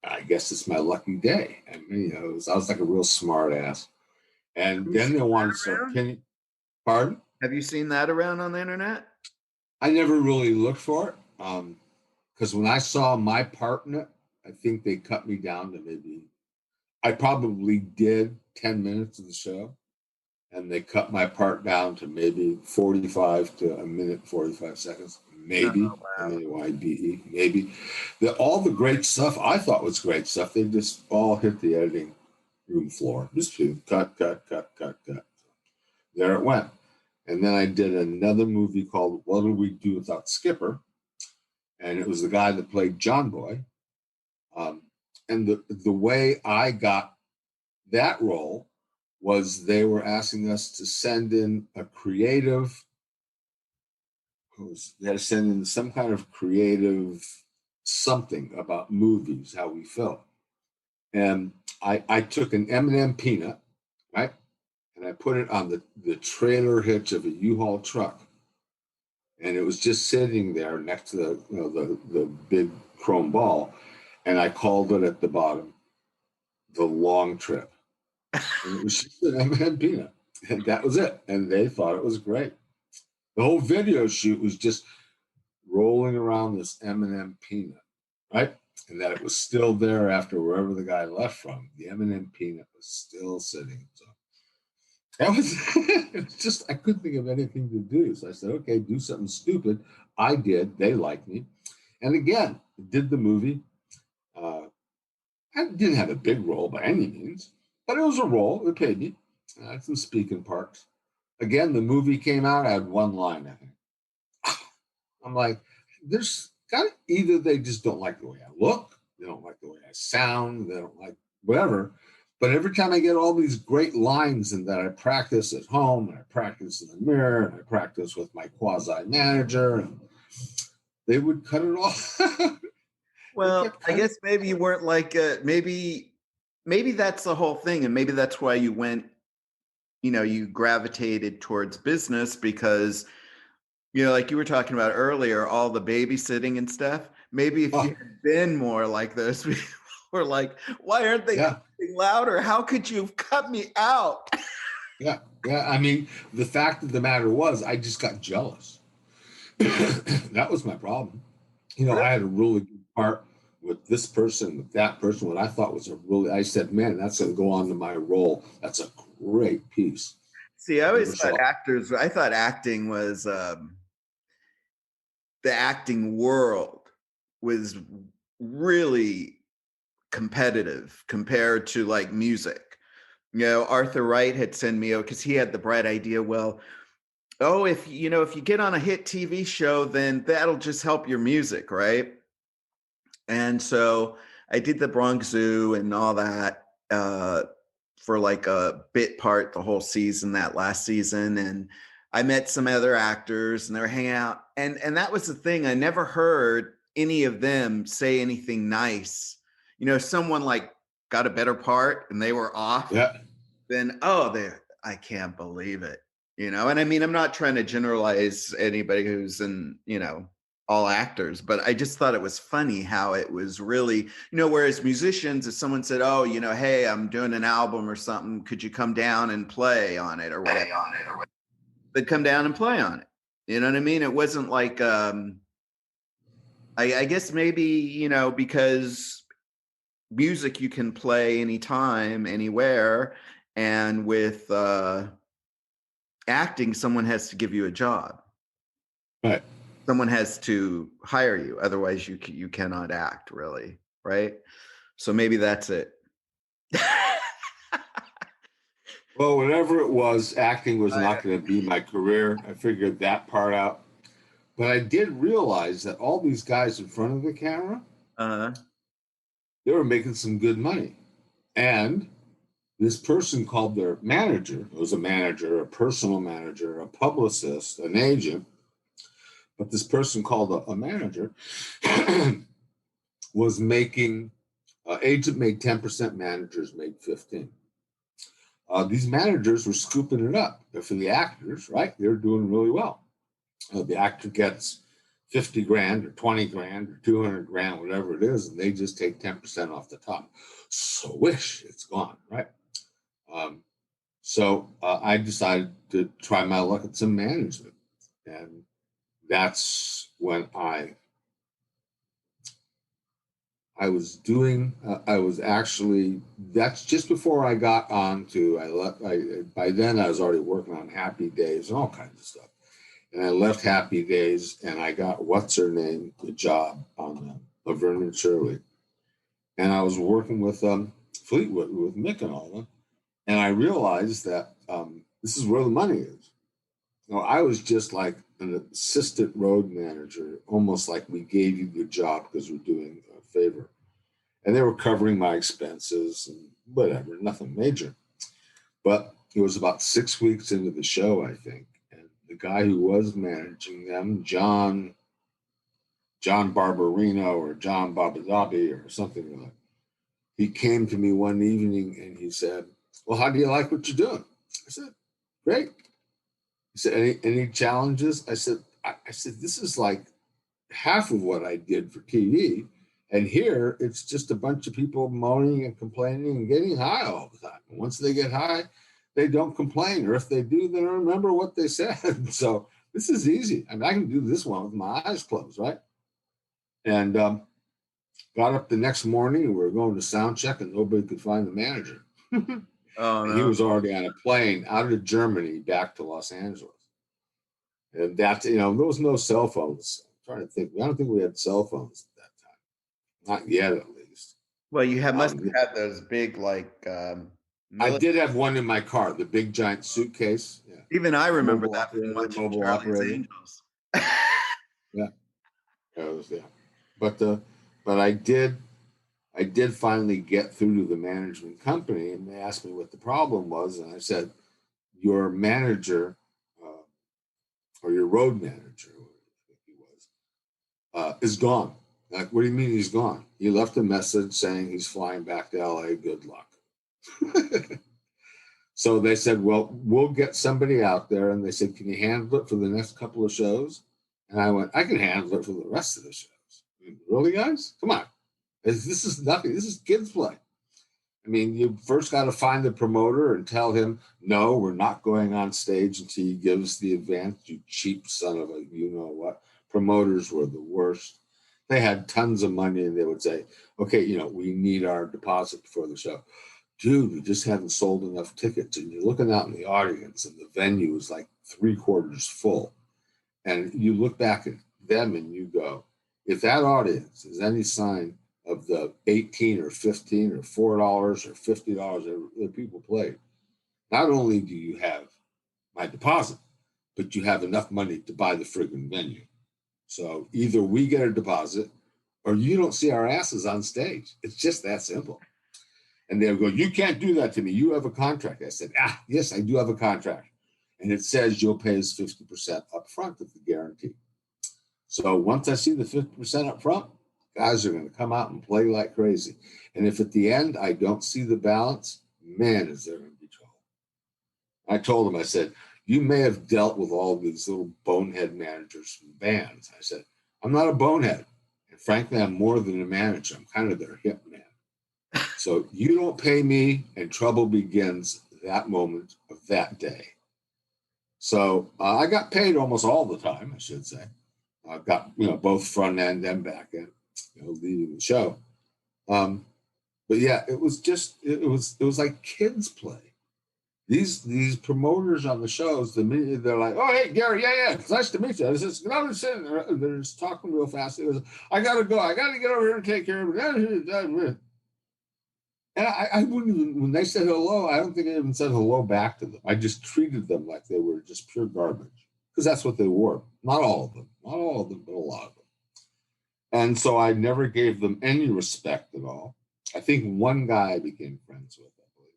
I guess it's my lucky day. I mean, you know, I was like a real smart ass. And then they wanted to start pinning. Pardon? Have you seen that around on the internet? I never really looked for it. Because when I saw my part in it, I think they cut me down to I probably did 10 minutes of the show. And they cut my part down to maybe 45 to a minute, 45 seconds. Maybe, MAYBE, maybe. All the great stuff I thought was great stuff, they just all hit the editing room floor. Just cut. There it went. And then I did another movie called What Do We Do Without Skipper? And it was the guy that played John Boy. And the way I got that role was they were asking us to send in a creative, they had to send in some kind of creative something about movies, how we felt. And I took an M&M peanut, right? And I put it on the trailer hitch of a U-Haul truck. And it was just sitting there next to the big chrome ball. And I called it at the bottom, The Long Trip. And it was just an M&M peanut. And that was it. And they thought it was great. The whole video shoot was just rolling around this M&M peanut, right? And that it was still there after wherever the guy left from. The M&M peanut was still sitting. So that was it was just, I couldn't think of anything to do. So I said, okay, do something stupid. I did. They liked me. And again, did the movie. I didn't have a big role by any means, But it was a role. It paid me. I had some speaking parts. Again, the movie came out. I had one line, I think. I'm like, there's got either they just don't like the way I look, they don't like the way I sound, they don't like whatever. But every time I get all these great lines and that I practice at home and I practice in the mirror and I practice with my quasi manager, and they would cut it off. Well, I guess maybe you weren't like maybe that's the whole thing, and maybe that's why you went, you gravitated towards business because, like you were talking about earlier, all the babysitting and stuff. Maybe if you had been more like those people were like, why aren't they talking louder? How could you have cut me out? Yeah. I mean, the fact of the matter was, I just got jealous. That was my problem. I had a really good part with this person, with that person, what I thought was I said, man, that's going to go on to my role. That's a great piece. See, I always thought I thought acting was, the acting world was really competitive compared to like music. Arthur Wright had sent me, because he had the bright idea, if you get on a hit TV show, then that'll just help your music, right? And so I did the Bronx Zoo and all that for like a bit part the whole season, that last season. And I met some other actors and they were hanging out. And that was the thing. I never heard any of them say anything nice. Someone like got a better part and they were off. Yeah. Then, I can't believe it. And I mean, I'm not trying to generalize anybody who's in, all actors, but I just thought it was funny how it was really, whereas musicians, if someone said, hey, I'm doing an album or something, could you come down and play on it or whatever? They'd come down and play on it. You know what I mean? It wasn't like, I guess maybe, because music you can play anytime, anywhere. And with acting, someone has to give you a job. Right. Someone has to hire you. Otherwise, you cannot act, really. Right. So maybe that's it. Well, whatever it was, acting was not going to be my career. I figured that part out. But I did realize that all these guys in front of the camera, they were making some good money. And this person called their manager, it was a manager, a personal manager, a publicist, an agent. But this person called a manager was making, agent made 10%, managers made 15%. These managers were scooping it up. For the actors, right? They're doing really well. The actor gets 50 grand or 20 grand or 200 grand, whatever it is, and they just take 10% off the top. So wish it's gone, right? So I decided to try my luck at some management. And that's when I was doing, that's just before I got on to, by then I was already working on Happy Days and all kinds of stuff. And I left Happy Days and I got, what's her name, the job on Laverne and Shirley. And I was working with Fleetwood, with Mick and all of them. And I realized that this is where the money is. I was just like an assistant road manager, almost like we gave you the job because we're doing a favor. And they were covering my expenses and whatever, nothing major. But it was about 6 weeks into the show, I think. And the guy who was managing them, John Barbarino or John Babadabi or something like that, he came to me one evening and he said, well, how do you like what you're doing? I said, great. He said, any challenges? I said, this is like half of what I did for TV. And here it's just a bunch of people moaning and complaining and getting high all the time. And once they get high, they don't complain. Or if they do, they don't remember what they said. So this is easy. I mean, I can do this one with my eyes closed, right? And got up the next morning and we were going to sound check and nobody could find the manager. Oh, no. He was already on a plane out of Germany back to Los Angeles. And that, there was no cell phones. I'm trying to think. I don't think we had cell phones at that time. Not yet, at least. Well, you must have had those big, like, I did have one in my car, the big giant suitcase. Yeah. Even I remember that from watching Charlie's Angels. Yeah. But I did finally get through to the management company, and they asked me what the problem was, and I said, your manager, or your road manager, I think he was, is gone. Like, what do you mean he's gone? He left a message saying he's flying back to LA. Good luck. So they said, well, we'll get somebody out there. And they said, can you handle it for the next couple of shows? And I went, I can handle it for the rest of the shows. I mean, really, guys? Come on. This is nothing. This is kids' play. I mean, you first got to find the promoter and tell him, no, we're not going on stage until he gives the advance, you cheap son of a you-know-what. Promoters were the worst. They had tons of money, and they would say, okay, we need our deposit before the show. Dude, we just haven't sold enough tickets. And you're looking out in the audience, and the venue is like 3/4 full. And you look back at them and you go, if that audience is any sign of the 18 or 15 or $4 or $50 that people played, not only do you have my deposit, but you have enough money to buy the friggin' venue. So either we get a deposit or you don't see our asses on stage. It's just that simple. And they'll go, you can't do that to me. You have a contract. I said, yes, I do have a contract. And it says you'll pay us 50% up front of the guarantee. So once I see the 50% up front, guys are going to come out and play like crazy. And if at the end I don't see the balance, man, is there going to be trouble. I told him, I said, you may have dealt with all these little bonehead managers from bands. I said, I'm not a bonehead. And frankly, I'm more than a manager. I'm kind of their hip man. So you don't pay me, and trouble begins that moment of that day. So I got paid almost all the time, I should say. I got, both front end and back end, leading the show. But yeah, it was like kids play. These promoters on the shows, the minute they're like, oh, hey, Gary, yeah, it's nice to meet you. They're just talking real fast. It was, I got to go. I got to get over here and take care of it. And I wouldn't even, when they said hello, I don't think I even said hello back to them. I just treated them like they were just pure garbage, because that's what they were. Not all of them, but a lot of them. And so I never gave them any respect at all. I think one guy I became friends with, I believe,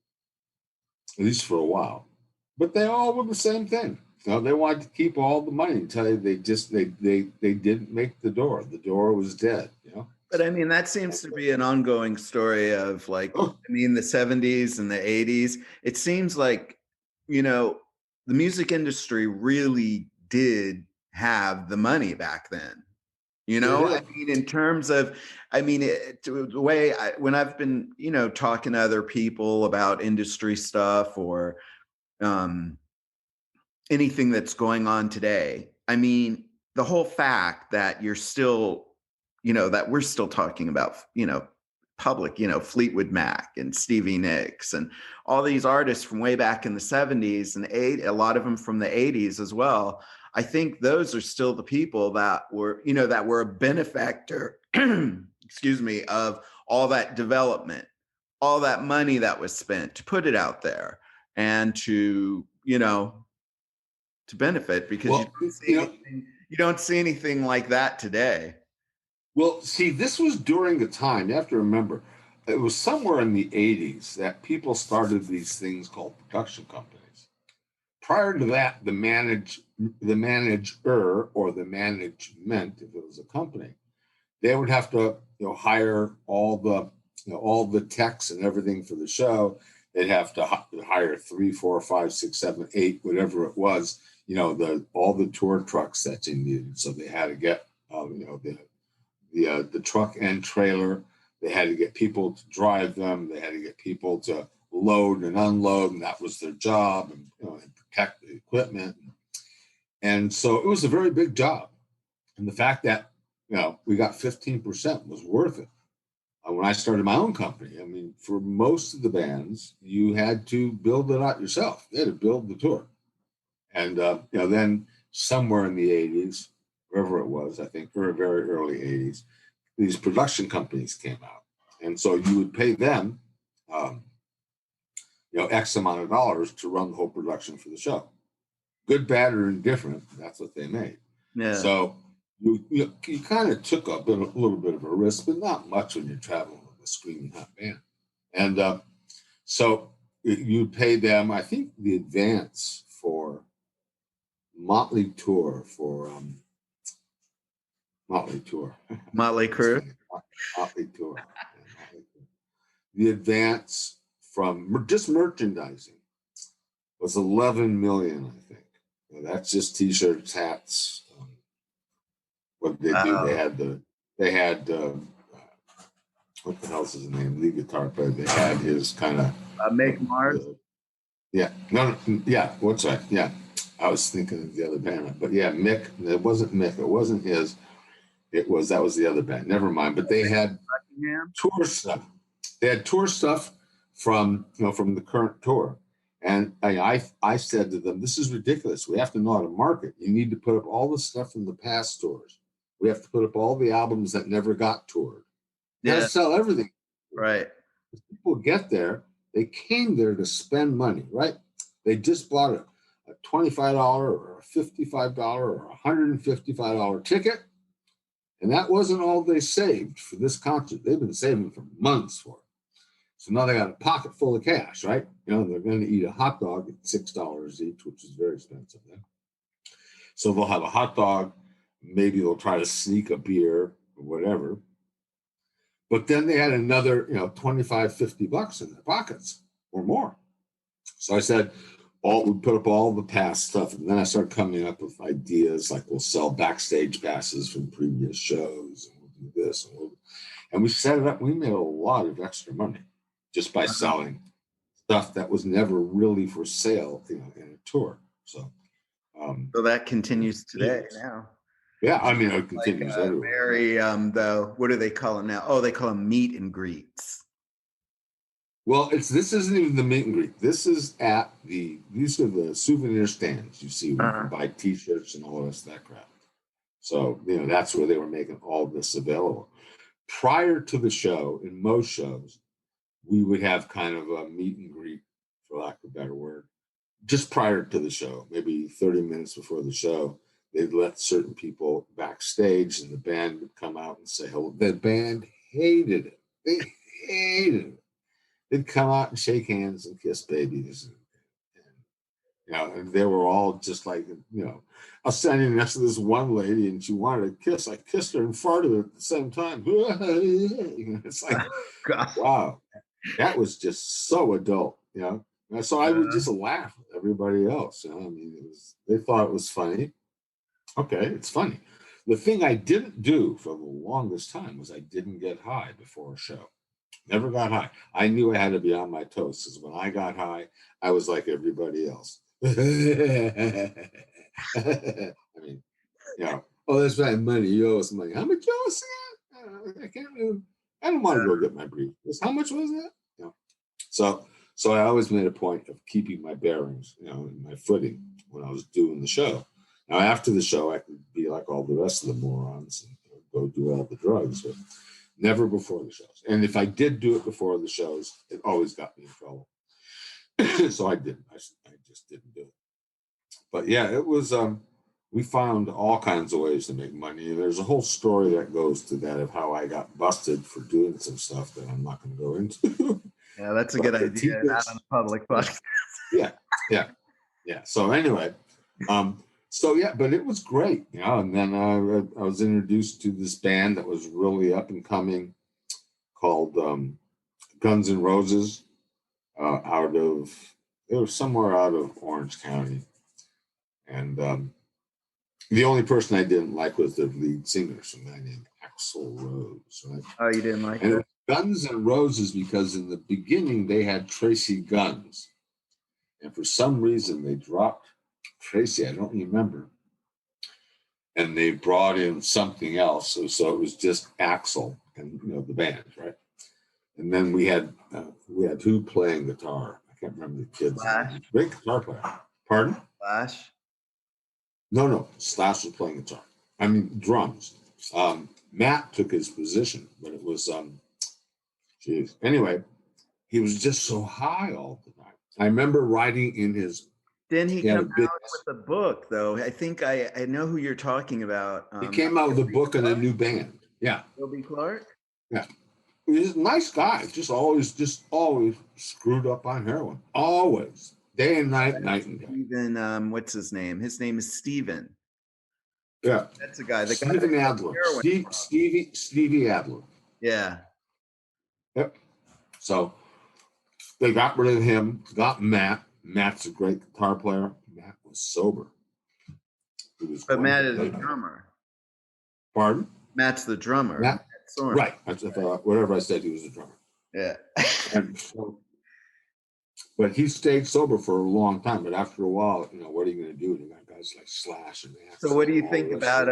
at least for a while. But they all were the same thing. They wanted to keep all the money until they didn't make the door. The door was dead, But I mean, that seems to be an ongoing story of the 70s and the 80s. It seems like, the music industry really did have the money back then. I mean, in terms of, the way when I've been, talking to other people about industry stuff or anything that's going on today, I mean, the whole fact that you're still, that we're still talking about, public, Fleetwood Mac and Stevie Nicks and all these artists from way back in the 70s and a lot of them from the 80s as well. I think those are still the people that were, that were a benefactor, excuse me, of all that development, all that money that was spent to put it out there and to, to benefit, because you don't see anything like that today. Well, see, this was during a time, you have to remember, it was somewhere in the 80s that people started these things called production companies. Prior to that, the manager or the management, if it was a company, they would have to hire all the techs and everything for the show. They'd have to hire 3, 4, 5, 6, 7, 8, whatever it was, all the tour trucks that they needed. So they had to get the truck and trailer. They had to get people to drive them. They had to get people to load and unload, and that was their job, and and protect the equipment. And so it was a very big job. And the fact that we got 15% was worth it. When I started my own company, I mean, for most of the bands, you had to build it out yourself. They had to build the tour. And then somewhere in the 80s, wherever it was, I think, or very early 80s, these production companies came out. And so you would pay them, X amount of dollars to run the whole production for the show. Good, bad, or indifferent, that's what they made. Yeah. So you kind of took a little bit of a risk, but not much when you're traveling with a screaming hot band. And so you pay them, I think, the advance for Motley Crue. Motley Crue. Motley Crue. The advance from just merchandising was 11 million, I think. That's just T-shirts, hats. What did they do? They had what the hell's his name? Lead guitar player. They had his kind of Mick Mars. What's right? Yeah, I was thinking of the other band, but yeah, Mick. It wasn't Mick. It wasn't his. That was the other band. Never mind. But they had tour stuff. They had tour stuff from the current tour. And I said to them, this is ridiculous. We have to know how to market. You need to put up all the stuff from the past tours. We have to put up all the albums that never got toured. You got to sell everything. Right. People get there. They came there to spend money, right? They just bought a $25 or a $55 or a $155 ticket. And that wasn't all they saved for this concert. They've been saving for months for it. So now they got a pocket full of cash, right? They're going to eat a hot dog at $6 each, which is very expensive then. So they'll have a hot dog. Maybe they'll try to sneak a beer or whatever. But then they had another, $25, $50 in their pockets or more. So I said, we put up all the past stuff. And then I started coming up with ideas like we'll sell backstage passes from previous shows. And we'll do this. And we set it up. We made a lot of extra money just by selling stuff that was never really for sale, in a tour. So that continues today now. Yeah, I mean, it continues everywhere. Very, though, what do they call them now? Oh, they call them meet and greets. Well, this isn't even the meet and greet. This is these are the souvenir stands you see where you can buy T-shirts and all the rest of that crap. So, that's where they were making all this available. Prior to the show, in most shows, we would have kind of a meet and greet, for lack of a better word, just prior to the show, maybe 30 minutes before the show. They'd let certain people backstage and the band would come out and say hello. The band hated it. They hated it. They'd come out and shake hands and kiss babies. And they were all just like, I was standing next to this one lady and she wanted a kiss. I kissed her and farted at the same time. It's like, wow, that was just so adult, So I would just laugh with everybody else. They thought it was funny. Okay, it's funny. The thing I didn't do for the longest time was I didn't get high before a show. Never got high. I knew I had to be on my toes because when I got high, I was like everybody else. Oh, that's right, money. You owe us money. How much you owe us again? I don't want to go get my briefcase. How much was that? So I always made a point of keeping my bearings, and my footing when I was doing the show. Now, after the show, I could be like all the rest of the morons and go do all the drugs, but never before the shows. And if I did do it before the shows, it always got me in trouble. So I didn't. I just didn't do it. But yeah, it was, we found all kinds of ways to make money. And there's a whole story that goes to that of how I got busted for doing some stuff that I'm not going to go into. Yeah, that's a good idea. Not on a public podcast. Yeah. So anyway, but it was great, and then I was introduced to this band that was really up and coming called Guns N' Roses. They were somewhere out of Orange County. And the only person I didn't like was their lead singer, some guy named Axl Rose, right? Oh, you didn't like and that? Guns N' Roses because in the beginning they had Tracy Guns. And for some reason they dropped Tracy, I don't remember. And they brought in something else. So it was just Axl and the band, right? And then we had who playing guitar? I can't remember the kids. Slash. Great guitar player. Pardon? Slash. No. Slash was playing guitar. I mean drums. Matt took his position, but it was Anyway, he was just so high all the time. I remember writing in his. Didn't he come a big, out with a book though? I think I know who you're talking about. he came out with a book and a new band. Yeah. Toby Clark? Yeah. He's a nice guy. Just always screwed up on heroin. Always. Day and night, night and day. Steven, what's his name? His name is Steven. Yeah. That's the guy. Steven Adler. Stevie Adler. Yeah. Yep. So they got rid of him, got Matt. Matt's a great guitar player. Matt was sober. But Matt is the drummer. Pardon? Matt's the drummer. Matt, right. I thought, whatever I said, he was a drummer. Yeah. But he stayed sober for a long time. But after a while, what are you going to do? You got guys like Slash and Max. So what do you think about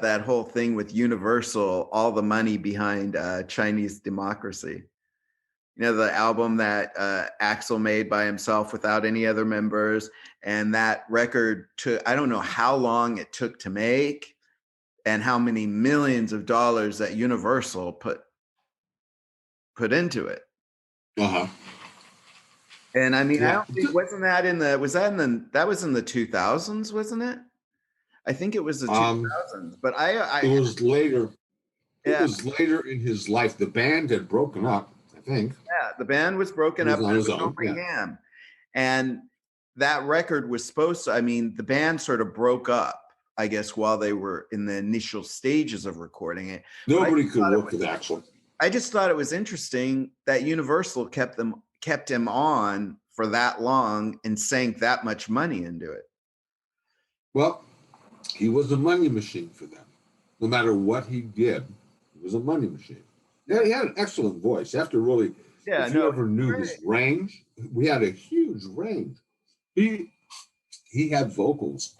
that whole thing with Universal, all the money behind Chinese Democracy? The album that Axl made by himself without any other members, and that record took, I don't know how long it took to make and how many millions of dollars that Universal put into it. Uh-huh. And I mean, I don't think, was that in the 2000s, wasn't it? I think it was the 2000s, but it was later. It was later in his life. The band had broken up, I think. Yeah, the band was broken up. Him. And that record was supposed to, the band sort of broke up, I guess, while they were in the initial stages of recording it. Nobody could work with Axl. I just thought it was interesting that Universal kept him on for that long and sank that much money into it. Well, he was a money machine for them. No matter what he did, he was a money machine. Yeah, he had an excellent voice. You have to really, if you ever knew his range, we had a huge range. He had vocals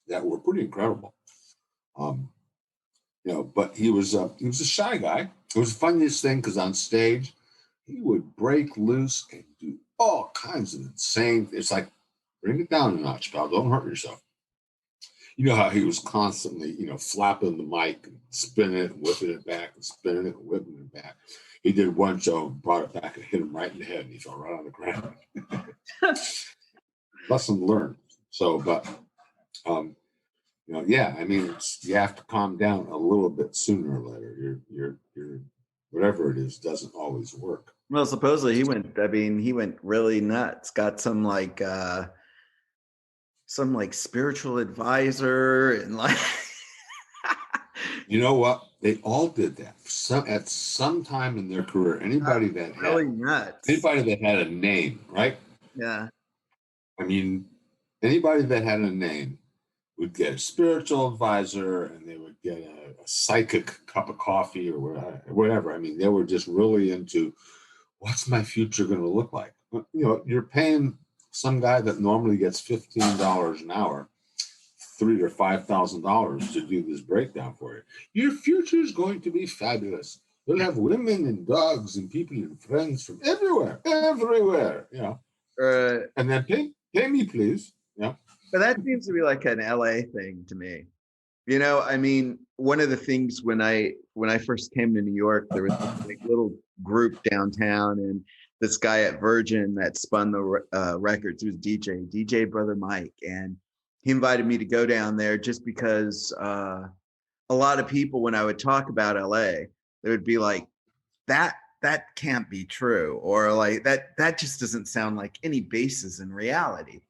that were pretty incredible. But he was a shy guy. It was the funniest thing because on stage, he would break loose and do all kinds of insane. It's like, bring it down a notch, pal. Don't hurt yourself. You know how he was constantly, flapping the mic and spinning it and whipping it back and spinning it and whipping it back. He did one show, brought it back and hit him right in the head, and he fell right on the ground. Lesson learned. So, but, you have to calm down a little bit sooner or later. You're whatever it is doesn't always work. Well, supposedly he went really nuts. Got some spiritual advisor and like. You know what? They all did that at some time in their career. Anybody that had really nuts. Anybody that had a name, right? Yeah. Anybody that had a name would get a spiritual advisor, and they would get a psychic cup of coffee or whatever. They were just really into what's my future going to look like. You're paying some guy that normally gets $15 an hour, $3,000 or $5,000 to do this breakdown for you. Your future is going to be fabulous. You'll have women and dogs and people and friends from everywhere. And then pay me, please. Yeah. But that seems to be like an LA thing to me. One of the things when I first came to New York, there was this little group downtown, and this guy at Virgin that spun the records was DJ Brother Mike, and he invited me to go down there just because a lot of people, when I would talk about LA, they would be like, that can't be true, or like that just doesn't sound like any basis in reality.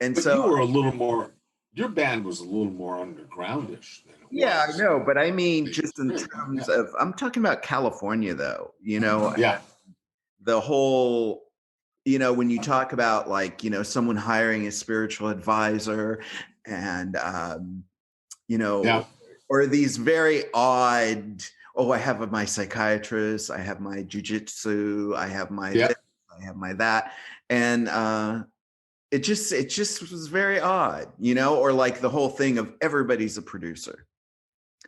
And but so you were a little more. Your band was a little more undergroundish than it was. Yeah, I know, but just in terms of, I'm talking about California, though. Yeah. The whole, when you talk about someone hiring a spiritual advisor, and or these very odd. Oh, I have my psychiatrist, I have my jujitsu, I have my this, I have my that, and it just was very odd, or like the whole thing of everybody's a producer,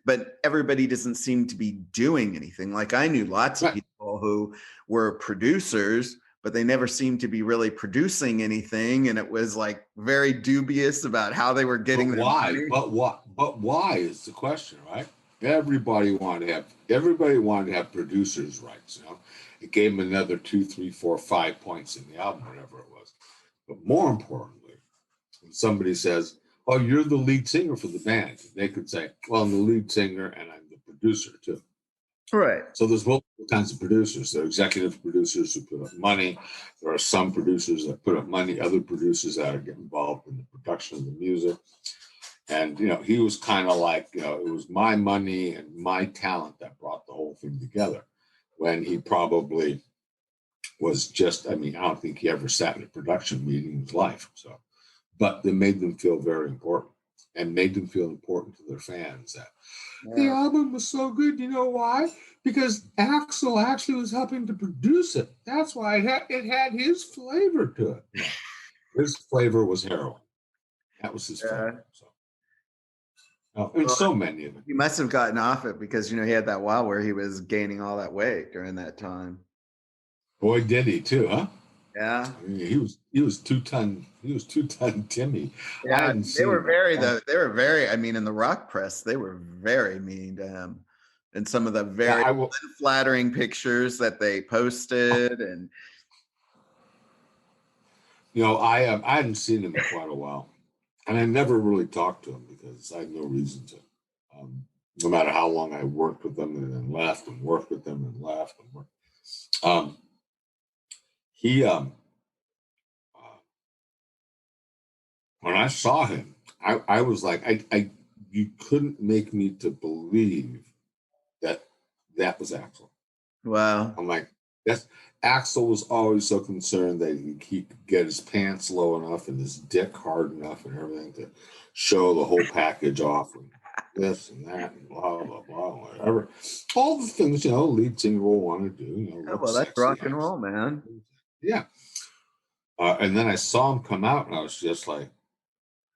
but everybody doesn't seem to be doing anything. Like I knew lots of people who were producers, but they never seemed to be really producing anything, and it was like very dubious about how they were getting their money. But why is the question, right? Everybody wanted to have producers' rights, it gave him another 2, 3, 4, 5 points in the album, whatever it was. But more importantly, when somebody says, "Oh, you're the lead singer for the band," they could say, "Well, I'm the lead singer and I'm the producer too." Right. So there's multiple kinds of producers. There are executive producers who put up money. There are some producers that put up money, other producers that get involved in the production of the music. And, he was kind of like, it was my money and my talent that brought the whole thing together, when he probably was just, I don't think he ever sat in a production meeting in his life. So, but they made them feel very important and made them feel important to their fans. That the album was so good. You know why? Because Axl actually was helping to produce it. That's why it had his flavor to it. His flavor was heroin. That was his flavor. So. And so many of them. He must have gotten off it because, he had that while where he was gaining all that weight during that time. Boy, did he too, huh? Yeah. He was 2-ton. He was 2-ton Timmy. Yeah, they were very, in the rock press, they were very mean to him. And some of the very flattering pictures that they posted. And I hadn't seen him in quite a while. And I never really talked to him because I had no reason to. No matter how long I worked with them and then left and worked with them and left and worked. When I saw him, I was like, you couldn't make me to believe that was Axl. Wow. I'm like, Axl was always so concerned that he could get his pants low enough and his dick hard enough and everything to show the whole package off and this and that and blah, blah, blah, whatever. All the things, lead singer will want to do. Well, that's rock and roll, man. Yeah. And then I saw him come out and I was just like,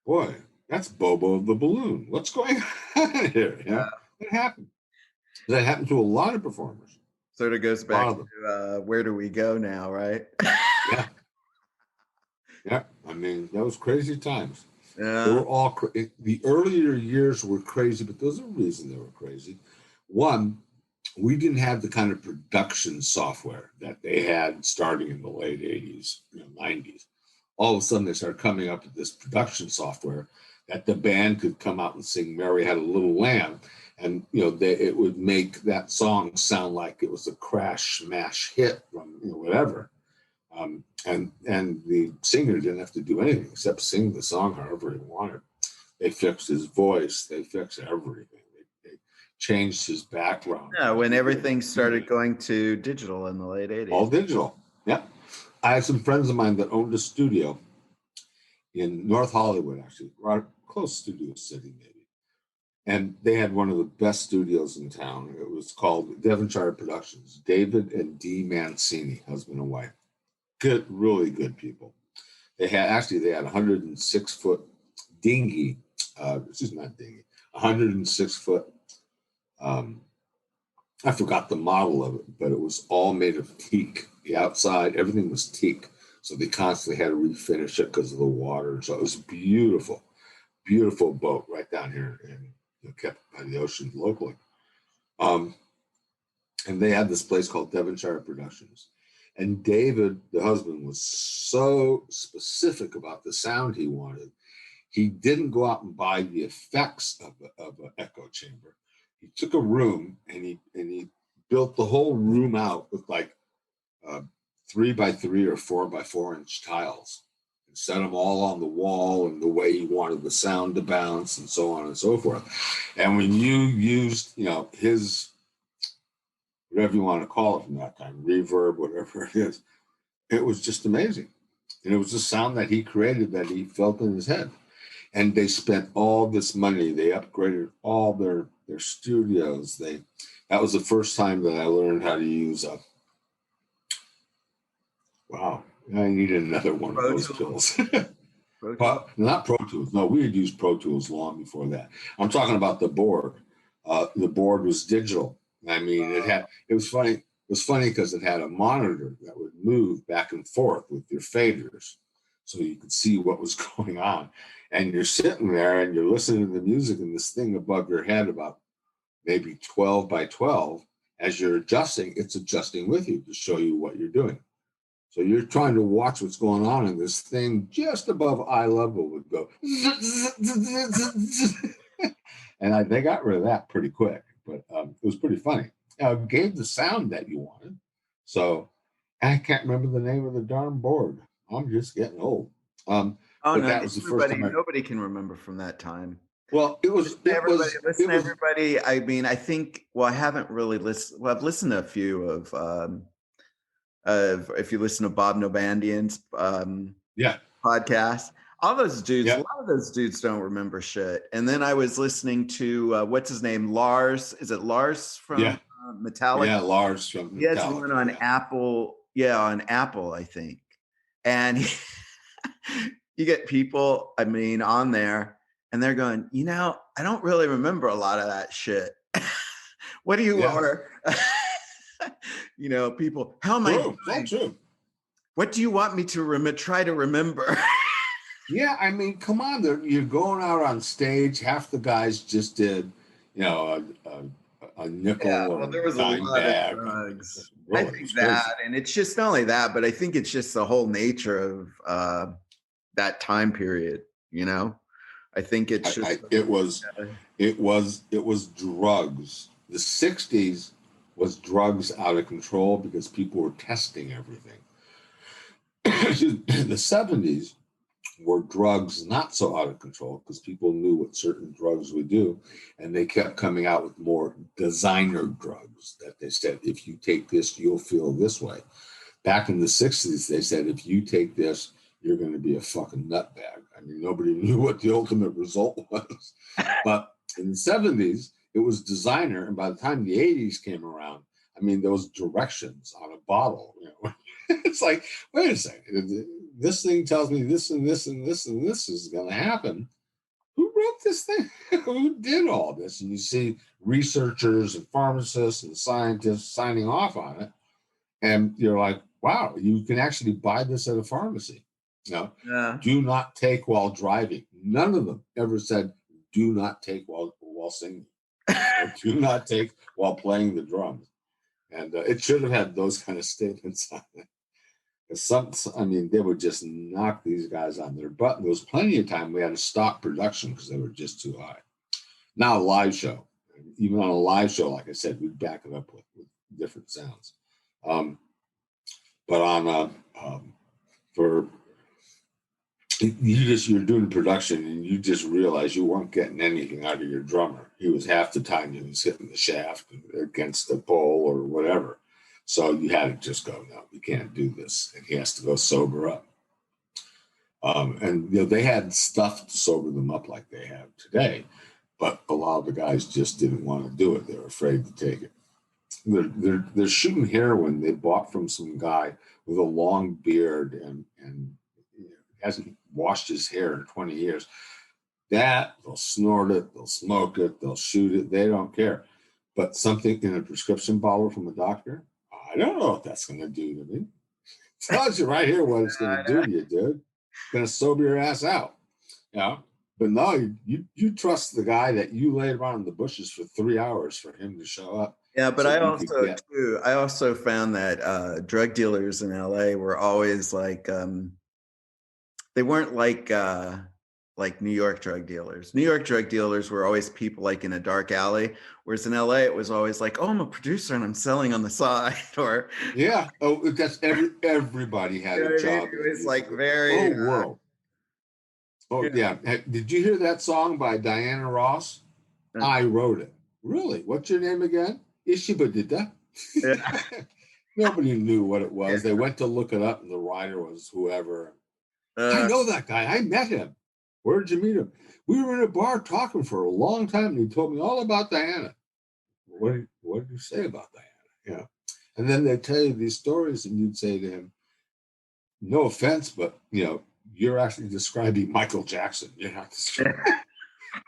boy, that's Bobo the Balloon. What's going on here? What happened? That happened to a lot of performers. Sort of goes back to where do we go now, right? Yeah. Yeah. That was crazy times. Yeah. They were all the earlier years were crazy, but there's a reason they were crazy. One, we didn't have the kind of production software that they had starting in the late 80s, 90s. All of a sudden, they started coming up with this production software that the band could come out and sing "Mary Had a Little Lamb," and it would make that song sound like it was a crash smash hit from whatever. And the singer didn't have to do anything except sing the song however he wanted. They fixed his voice. They fixed everything. They changed his background. Yeah, when everything started going to digital in the late 80s. All digital. Yeah. I had some friends of mine that owned a studio in North Hollywood, actually, right close to Studio City, maybe. And they had one of the best studios in town. It was called Devonshire Productions. David and Dee Mancini, husband and wife. Good, really good people. They had 106-foot dinghy. This is not dinghy. 106-foot. I forgot the model of it, but it was all made of teak. The outside, everything was teak. So they constantly had to refinish it because of the water. So it was beautiful, beautiful boat right down here and kept by the ocean locally. And they had this place called Devonshire Productions. And David, the husband, was so specific about the sound he wanted. He didn't go out and buy the effects of an echo chamber. He took a room and he built the whole room out with 3x3 or 4x4 inch tiles and set them all on the wall and the way he wanted the sound to bounce and so on and so forth. And when you used, his, whatever you want to call it from that time, reverb, whatever it is, it was just amazing. And it was the sound that he created that he felt in his head. And they spent all this money. They upgraded all their studios. That was the first time that I learned how to use wow, I needed another one of those pills. But not Pro Tools. No, we had used Pro Tools long before that. I'm talking about the board. The board was digital. It was funny. It was funny because it had a monitor that would move back and forth with your faders, so you could see what was going on. And you're sitting there and you're listening to the music and this thing above your head about maybe 12 by 12, as you're adjusting, it's adjusting with you to show you what you're doing. So you're trying to watch what's going on, and this thing just above eye level would go. And they got rid of that pretty quick, but it was pretty funny. It gave the sound that you wanted. So I can't remember the name of the darn board. I'm just getting old. But that was the first time. Nobody can remember from that time. Well, Listen, everybody. I mean, I think. Well, I haven't really listened. Well, I've listened to a few of if you listen to Bob Nalbandian's podcast. All those dudes, a lot of those dudes don't remember shit. And then I was listening to what's his name, Lars. Is it Lars from Metallica? Yeah, Lars from Metallica. He has one on Apple. Yeah, on Apple, I think. And you get people, I mean, on there, and they're going, I don't really remember a lot of that shit. What do you want? People, how am I doing? True. What do you want me to try to remember? Yeah, I mean, come on. You're going out on stage. Half the guys just did, a nickel or there was a lot bag. Of drugs. I think that, and it's just not only that, but I think it's just the whole nature of that time period. I think it's just it was drugs. The 60s was drugs out of control because people were testing everything. The 70s were drugs not so out of control because people knew what certain drugs would do, and they kept coming out with more designer drugs that they said, if you take this, you'll feel this way. Back in the 60s, they said, if you take this, you're going to be a fucking nutbag. I mean, nobody knew what the ultimate result was. But in the 70s, it was designer, and by the time the 80s came around, I mean, those directions on a bottle, it's like, wait a second, this thing tells me this and this and this and this is going to happen. Who wrote this thing? Who did all this? And you see researchers and pharmacists and scientists signing off on it. And you're like, wow, you can actually buy this at a pharmacy. Do not take while driving. None of them ever said, do not take while singing. Or do not take while playing the drums. And it should have had those kind of statements on it. They would just knock these guys on their butt. And there was plenty of time we had to stop production because they were just too high. Now, a live show. Even on a live show, like I said, we'd back it up with different sounds. But on you're doing production and you just realize you weren't getting anything out of your drummer. He was half the time he was hitting the shaft against the pole or whatever. So you had to just go, no, we can't do this. And he has to go sober up. They had stuff to sober them up like they have today. But a lot of the guys just didn't want to do it. They were afraid to take it. They're shooting heroin they bought from some guy with a long beard and hasn't washed his hair in 20 years. They'll snort it, they'll smoke it, they'll shoot it. They don't care. But something in a prescription bottle from a doctor, I don't know what that's going to do to me. It tells you right here what it's going to do to you, dude. It's going to sober your ass out. But no, you trust the guy that you laid around in the bushes for 3 hours for him to show up. Yeah, but I also found that drug dealers in LA were always like, they weren't like New York drug dealers. New York drug dealers were always people like in a dark alley, whereas in LA it was always like, oh, I'm a producer and I'm selling on the side. Or that's everybody had a job. It was like very whole world. Yeah. Did you hear that song by Diana Ross? I wrote it. Really? What's your name again? Ishibadida. Yeah. Nobody knew what it was. They went to look it up, and the writer was whoever. I know that guy. I met him. Where did you meet him? We were in a bar talking for a long time, and he told me all about Diana. What did you say about Diana? And then they tell you these stories, and you'd say to him, no offense, but you're actually describing Michael Jackson. You're not describing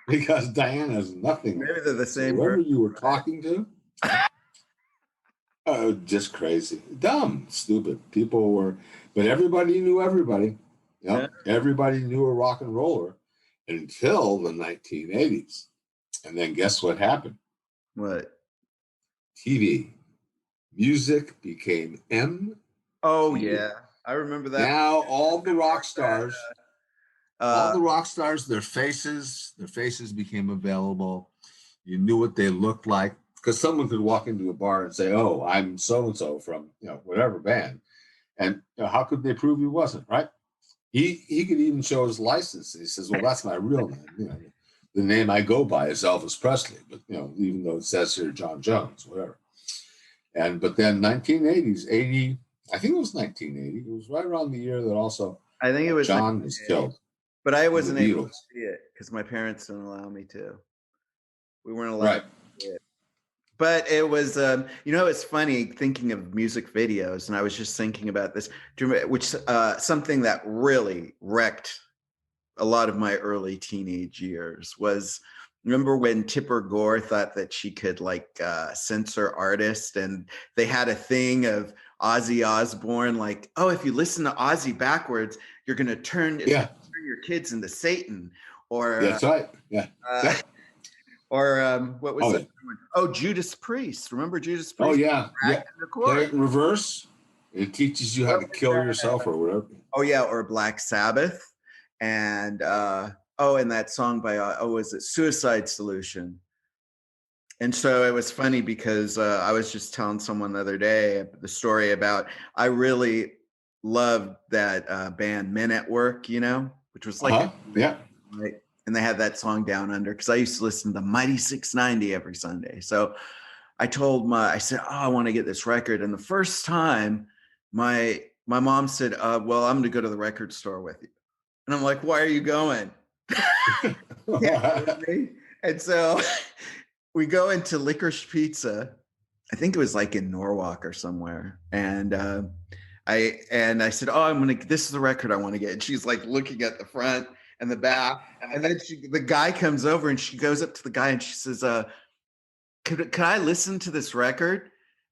because Diana is nothing. Maybe they're the same. Whoever you were talking to, just crazy, dumb, stupid. People were, but everybody knew everybody. Everybody knew a rock and roller until the 1980s. And then guess what happened? What? TV. Music became M. Oh yeah, I remember that. Now all the rock stars, their faces became available. You knew what they looked like because someone could walk into a bar and say, "Oh, I'm so and so from whatever band," and how could they prove he wasn't, right? He could even show his license. And he says, "Well, that's my real name. The name I go by is Elvis Presley, but even though it says here John Jones, whatever." But then 1980s, 80, I think it was 1980. It was right around the year that also I think it was John was killed. But I wasn't able to see it because my parents didn't allow me to. We weren't allowed to see it. But it was, it's funny thinking of music videos, and I was just thinking about this, something that really wrecked a lot of my early teenage years was, remember when Tipper Gore thought that she could censor artists, and they had a thing of Ozzy Osbourne, like, oh, if you listen to Ozzy backwards, you're going to turn your kids into Satan. Or that's right. Yeah. Or what was it? Oh, Judas Priest. Remember Judas Priest? Oh, yeah. Play it in reverse. It teaches you how to kill yourself or whatever. Oh, yeah. Or Black Sabbath. And, and that song by, was it Suicide Solution? And so it was funny because I was just telling someone the other day the story about, I really loved that band Men at Work, which was like, right? And they had that song Down Under, because I used to listen to Mighty 690 every Sunday. So I said, oh, I want to get this record. And the first time my mom said, well, I'm going to go to the record store with you. And I'm like, why are you going? And so we go into Licorice Pizza. I think it was like in Norwalk or somewhere. And I said, oh, this is the record I want to get. And she's like looking at the front and the back. And then the guy comes over and she goes up to the guy and she says, could I listen to this record?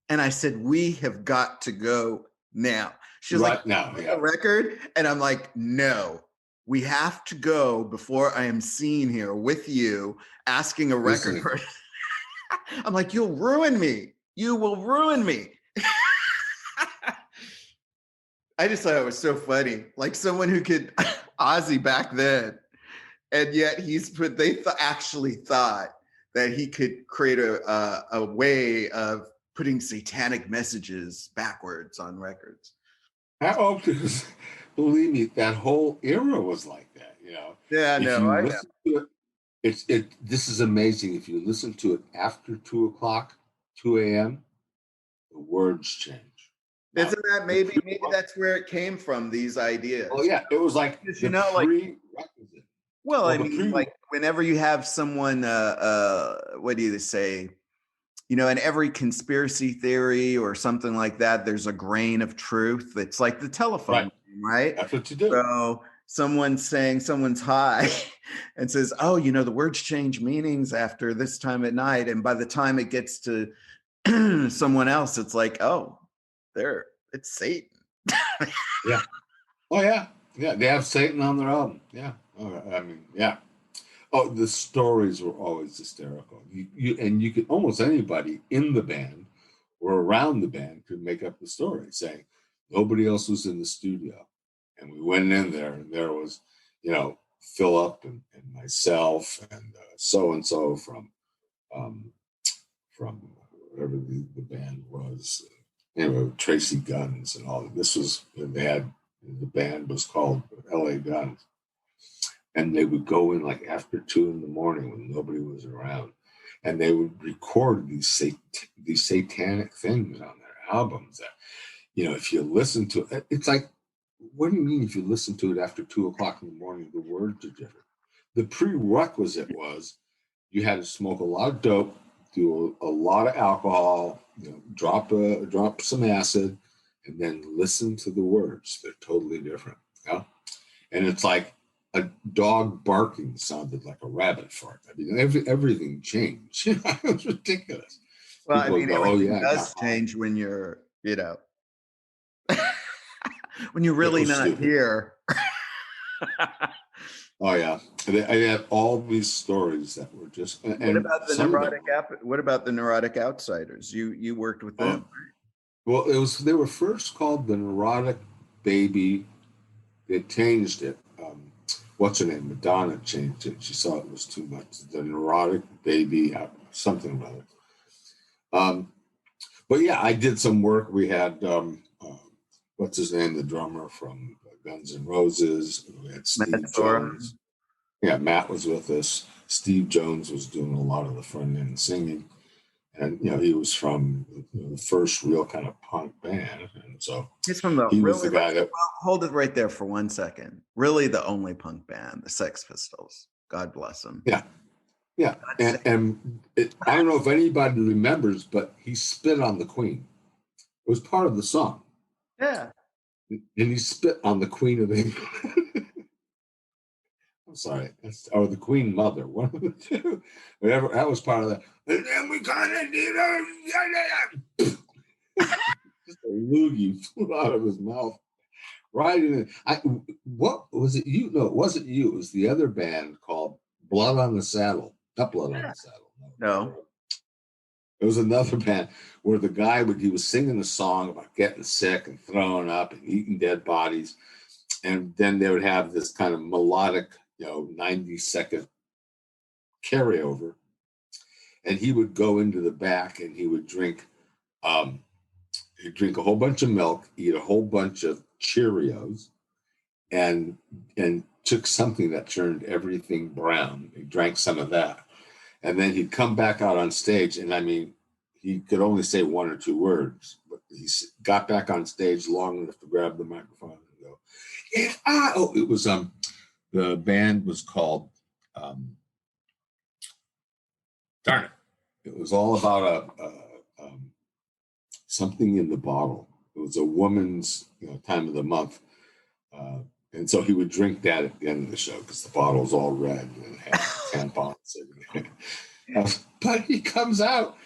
And I said, we have got to go now. She was like, now, the record? And I'm like, no, we have to go before I am seen here with you asking a record person. I'm like, you'll ruin me. You will ruin me. I just thought it was so funny. Like someone who could Ozzy back then, and yet they actually thought that he could create a way of putting satanic messages backwards on records. Because believe me, that whole era was like that. Yeah, no, I know. This is amazing. If you listen to it after 2 a.m., the words change. Isn't that maybe that's where it came from, these ideas? Oh yeah, it was like prerequisite. Well, I mean, like whenever you have someone, what do you say? In every conspiracy theory or something like that, there's a grain of truth. It's like the telephone, right? That's what you do. So someone's saying someone's high and says, oh, the words change meanings after this time at night. And by the time it gets to someone else, it's like, oh, it's Satan. Yeah. Oh yeah. Yeah. They have Satan on their album. Yeah. I mean, yeah. Oh, the stories were always hysterical. You could almost anybody in the band or around the band could make up the story, saying nobody else was in the studio, and we went in there, and there was, Philip and myself and so and so from whatever the band was. Tracy Guns and all. The band was called L.A. Guns. And they would go in like after 2 a.m. when nobody was around. And they would record these satanic things on their albums that, if you listen to it, it's like, what do you mean if you listen to it after 2 o'clock in the morning, the words are different? The prerequisite was you had to smoke a lot of dope, do a lot of alcohol, drop some acid, and then listen to the words. They're totally different. Yeah. And it's like a dog barking sounded like a rabbit fart. I mean, everything changed. It was ridiculous. Well, everything does change when you're, when you're really not stupid. Here. Oh yeah, I had all these stories that were just. What about the Neurotic Outsiders? You worked with them. Well, they were first called the Neurotic Baby. They changed it. What's her name? Madonna changed it. She saw it was too much. The Neurotic Baby, something or other. But yeah, I did some work. We had what's his name, the drummer from Guns N' Roses. We had Steve Jones. Yeah, Matt was with us. Steve Jones was doing a lot of the front end singing, and he was from the first real kind of punk band, and so he was the guy that. Well, hold it right there for 1 second. Really, the only punk band, the Sex Pistols. God bless them. Yeah. Yeah, and I don't know if anybody remembers, but he spit on the Queen. It was part of the song. Yeah. And he spit on the Queen of England. I'm sorry, or the Queen Mother, one of the two. Whatever, that was part of that. And then we kind of did just a loogie flew out of his mouth. Right in it. What was it? No, it wasn't you. It was the other band called Blood on the Saddle. Not Blood on the Saddle. No. It was another band where the guy he was singing a song about getting sick and throwing up and eating dead bodies. And then they would have this kind of melodic, 90-second carryover. And he would go into the back and he would drink a whole bunch of milk, eat a whole bunch of Cheerios, and took something that turned everything brown. He drank some of that. And then he'd come back out on stage, and I mean, he could only say one or two words, but he got back on stage long enough to grab the microphone and go, it was, the band was called, darn it. It was all about something in the bottle. It was a woman's, time of the month. And so he would drink that at the end of the show because the bottle was all red and had tampons. But he comes out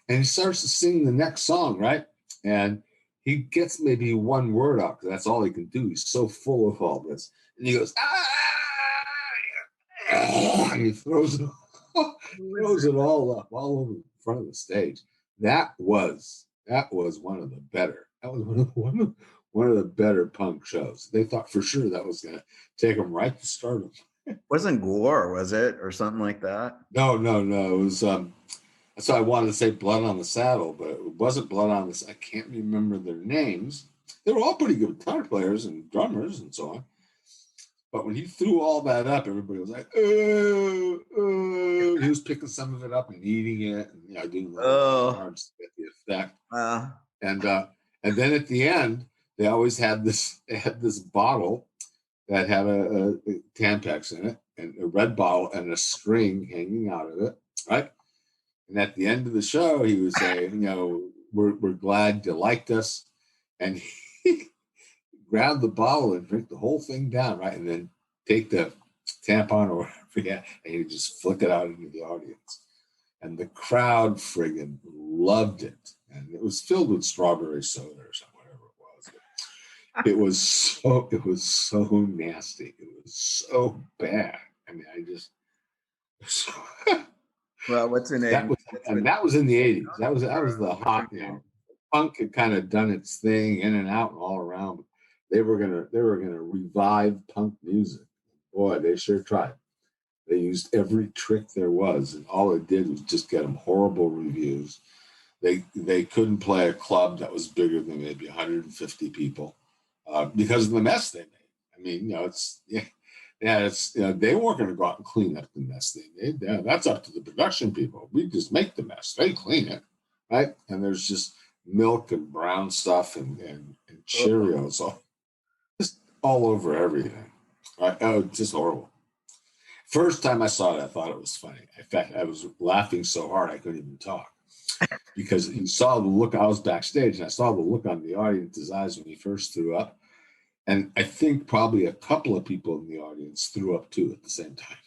and he starts to sing the next song, right? And he gets maybe one word out because that's all he can do. He's so full of all this. And he goes, and he throws it all up all over the front of the stage. That was one of the better. That was one of the better punk shows. They thought for sure that was going to take them right to stardom. Wasn't Gore, was it, or something like that? No. It was. That's why I wanted to say Blood on the Saddle, but it wasn't Blood on the. I can't remember their names. They were all pretty good guitar players and drummers and so on. But when he threw all that up, everybody was like, oh. He was picking some of it up and eating it, and doing the arms to get the effect. And then at the end, they always had this bottle that had a Tampax in it, and a red bottle and a string hanging out of it, right? And at the end of the show, he would say, we're glad you liked us. And he grabbed the bottle and drink the whole thing down, right? And then take the tampon or whatever, and he'd just flick it out into the audience. And the crowd friggin' loved it. And it was filled with strawberry soda or something, whatever it was. It was so nasty. It was so bad. I mean, well, what's her name? That was in the 80s. That was the hot, punk had kind of done its thing in and out and all around. But they were gonna revive punk music. Boy, they sure tried. They used every trick there was, and all it did was just get them horrible reviews. They couldn't play a club that was bigger than maybe 150 people because of the mess they made. I mean, they weren't going to go out and clean up the mess they made. Yeah, that's up to the production people. We just make the mess. They clean it, right? And there's just milk and brown stuff and Cheerios all over everything. Right? Oh, just horrible. First time I saw it, I thought it was funny. In fact, I was laughing so hard I couldn't even talk. Because you saw the look, I was backstage and I saw the look on the audience's eyes when he first threw up. And I think probably a couple of people in the audience threw up too at the same time.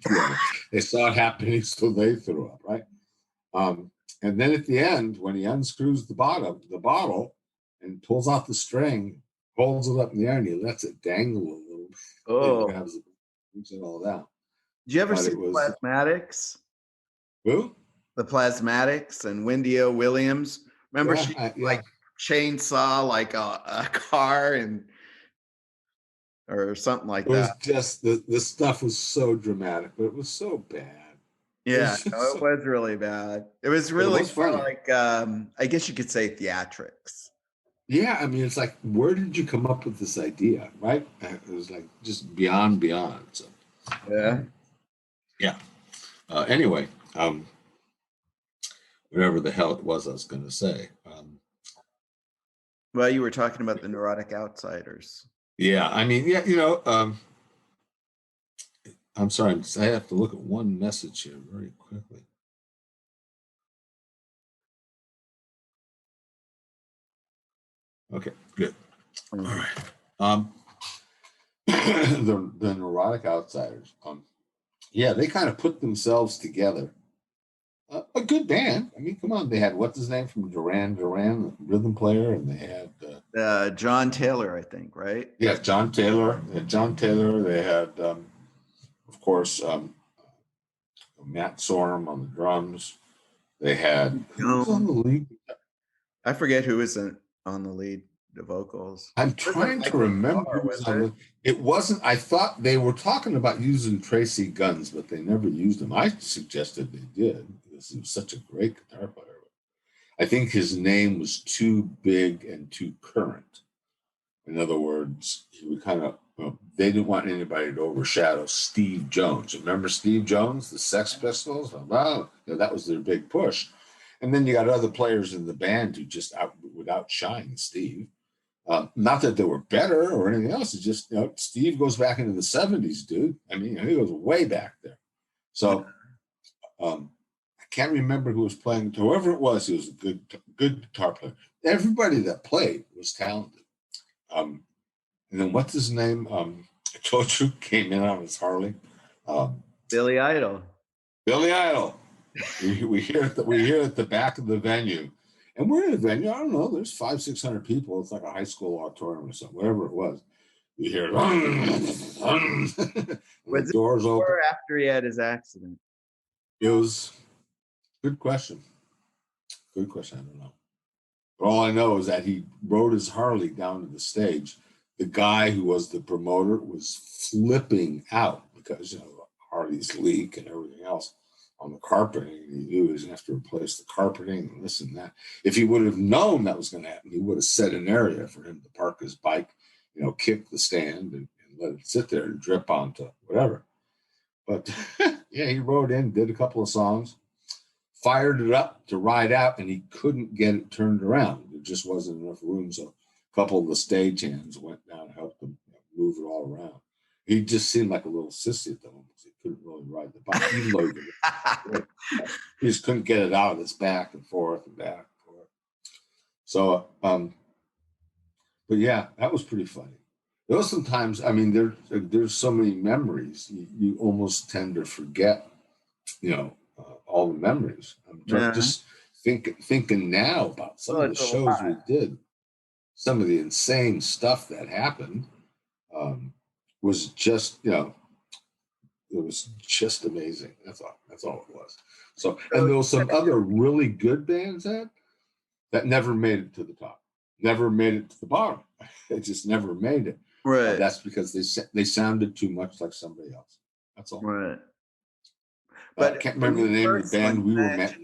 Right? They saw it happening, so they threw up, right? And then at the end, when he unscrews the bottle and pulls out the string, holds it up in the air and he lets it dangle a little bit. Oh. Grabs it all down. Did you ever see Plasmatics? Who? The Plasmatics and Wendy O. Williams. Remember, chainsaw like a car or something like It was that. just the stuff was so dramatic, but it was so bad. Yeah, It no, was, it was really bad. It was but it really was more funny. like I guess you could say theatrics. Yeah, I mean, it's like, where did you come up with this idea, right? It was like just beyond. So, Yeah. yeah. Anyway, whatever the hell it was I was going to say. Well, you were talking about the Neurotic Outsiders. Yeah, I mean, yeah, I'm sorry, I have to look at one message here very quickly. Okay, good. All right. The Neurotic Outsiders. Yeah, they kind of put themselves together. A good band. I mean, come on. They had what's his name from Duran Duran, the rhythm player, and they had John Taylor, I think, right? yeah, John Taylor. They had John Taylor. They had, of course, Matt Sorum on the drums. They had who was on the lead? I forget who was on the lead, the vocals. I'm trying to remember who was on the. It wasn't. I thought they were talking about using Tracy Guns, but they never used him. I suggested they did because he was such a great guitar player. I think his name was too big and too current. In other words, he would kind of. They didn't want anybody to overshadow Steve Jones. Remember Steve Jones, the Sex Pistols? Well, that was their big push. And then you got other players in the band who just would outshine Steve. Not that they were better or anything else. It's just, Steve goes back into the 70s, dude. I mean, he goes way back there. So I can't remember who was playing. Whoever it was, he was a good guitar player. Everybody that played was talented. And then what's his name? I told you came in on his Harley. Billy Idol. Billy Idol. we hear at the back of the venue. And we're in a venue, I don't know, there's 500-600 people. It's like a high school auditorium or something, whatever it was. You hear the doors open. After he had his accident? It was good question. Good question. I don't know. But all I know is that he rode his Harley down to the stage. The guy who was the promoter was flipping out because, Harley's leak and everything else on the carpeting. He knew he was going to have to replace the carpeting and this and that. If he would have known that was going to happen, he would have set an area for him to park his bike, kick the stand and let it sit there and drip onto whatever. But yeah, he rode in, did a couple of songs, fired it up to ride out, and he couldn't get it turned around. There just wasn't enough room. So a couple of the stagehands went down and helped him move it all around. He just seemed like a little sissy at the moment because he couldn't really ride the bike. He loaded it. He just couldn't get it out of his back and forth and back and forth. So, but yeah, that was pretty funny. There was some times, I mean, there's so many memories, you almost tend to forget, all the memories. I'm just thinking now about some of the shows we did, some of the insane stuff that happened. Was just, it was just amazing. That's all it was. So, and there was some other really good bands that never made it to the top, never made it to the bottom. It just never made it. Right. That's because they sounded too much like somebody else. That's all. Right. But I can't remember the name of the band we were met.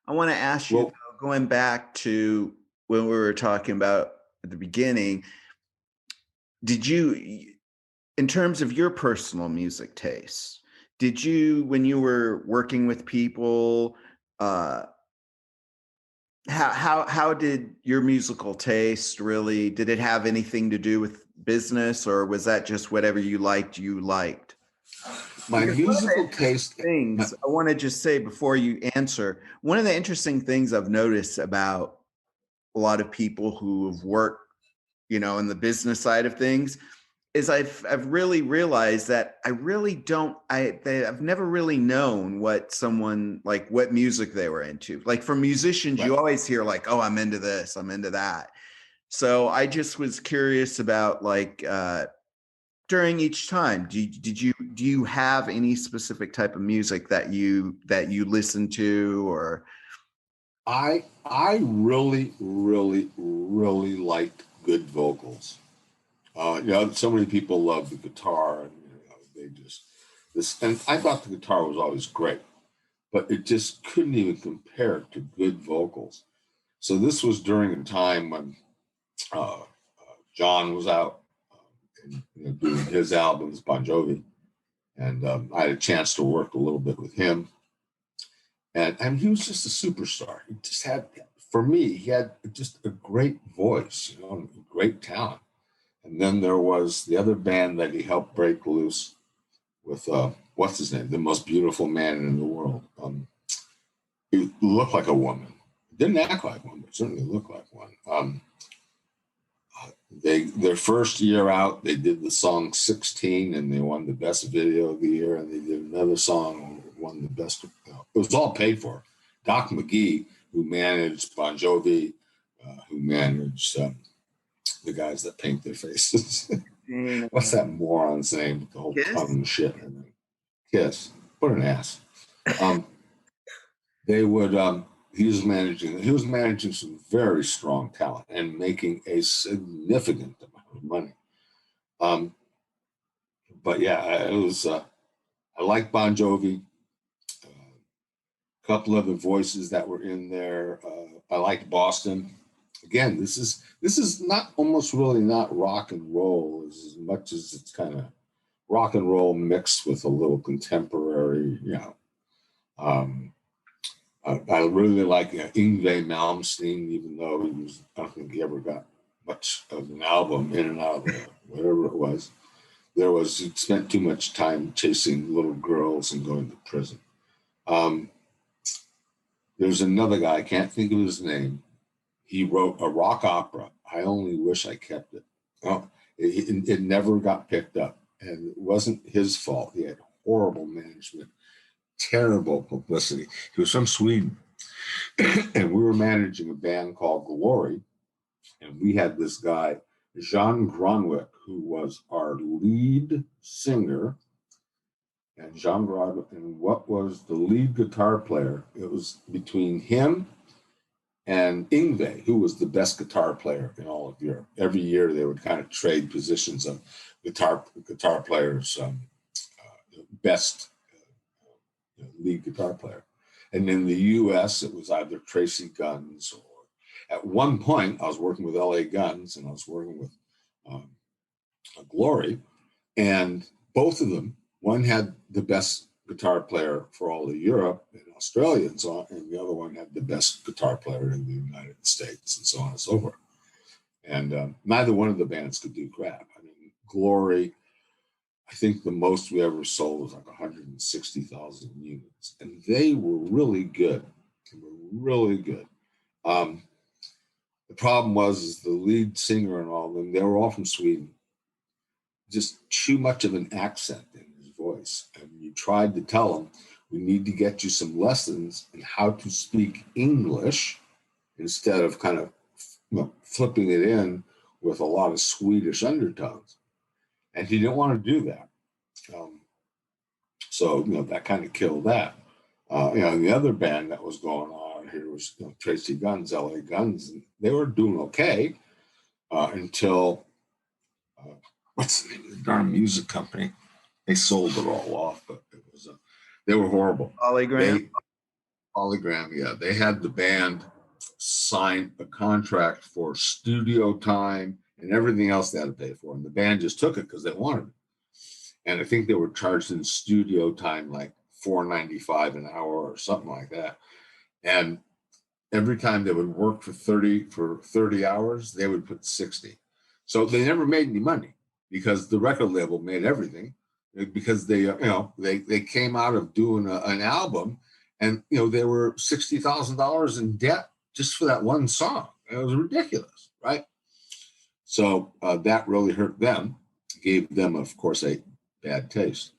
I want to ask you, going back to when we were talking about at the beginning, did you, in terms of your personal music tastes, did you, when you were working with people, how did your musical taste really, did it have anything to do with business, or was that just whatever you liked? My musical taste things I want to just say before you answer, one of the interesting things I've noticed about a lot of people who have worked, in the business side of things, is I've really realized that I've never really known what music they were into. Like for musicians, right. You always hear like, oh, I'm into this, I'm into that. So I just was curious about during each time, do you have any specific type of music that you listen to? Or I really, really, really liked good vocals. So many people love the guitar, and they just and I thought the guitar was always great, but it just couldn't even compare to good vocals. So this was during a time when John was out and doing his albums, Bon Jovi, and I had a chance to work a little bit with him, and he was just a superstar. He just had, for me, he had just a great voice, great talent. And then there was the other band that he helped break loose with, what's his name? The most beautiful man in the world. He looked like a woman. Didn't act like one, but certainly looked like one. Their first year out, they did the song 16, and they won the best video of the year. And they did another song, won the best. It was all paid for. Doc McGee, who managed Bon Jovi, who managed the guys that paint their faces. What's that moron's name with the whole tongue and shit? Kiss. What an ass. They would. He was managing some very strong talent and making a significant amount of money. But yeah, it was. I like Bon Jovi. A couple of the voices that were in there. I liked Boston. Again, this is not almost really not rock and roll as much as it's kind of rock and roll mixed with a little contemporary, I really like Yngwie Malmsteen, even though I don't think he ever got much of an album in and out of whatever it was. He spent too much time chasing little girls and going to prison. There's another guy, I can't think of his name. He wrote a rock opera. I only wish I kept it. It never got picked up, and it wasn't his fault. He had horrible management, terrible publicity. He was from Sweden, and we were managing a band called Glory, and we had this guy, Jean Gronwick, who was our lead singer, and Jean Gronwick, and what was the lead guitar player? It was between him and Yngwie, who was the best guitar player in all of Europe. Every year they would kind of trade positions of guitar players, best lead guitar player. And in the U.S., it was either Tracy Guns, or at one point I was working with L.A. Guns and I was working with Glory, and both of them, one had the best guitar player for all of Europe and Australia and so on, and the other one had the best guitar player in the United States and so on and so forth. And neither one of the bands could do crap. I mean, Glory, I think the most we ever sold was like 160,000 units, and they were really good. They were really good. The problem was the lead singer and all of them, they were all from Sweden. Just too much of an accent in his voice. And you tried to tell him, we need to get you some lessons in how to speak English instead of kind of flipping it in with a lot of Swedish undertones. And he didn't want to do that. So that kind of killed that. The other band that was going on here was Tracy Guns, LA Guns, and they were doing okay until what's the name of the darn music company? They sold it all off, but it was they were horrible. Polygram, yeah. They had the band sign a contract for studio time and everything else they had to pay for, and the band just took it because they wanted it. And I think they were charged in studio time like $4.95 an hour or something like that. And every time they would work for 30 hours, they would put 60. So they never made any money because the record label made everything, because they came out of doing an album, and they were $60,000 in debt just for that one song. It was ridiculous, right? So that really hurt them, gave them, of course, a bad taste.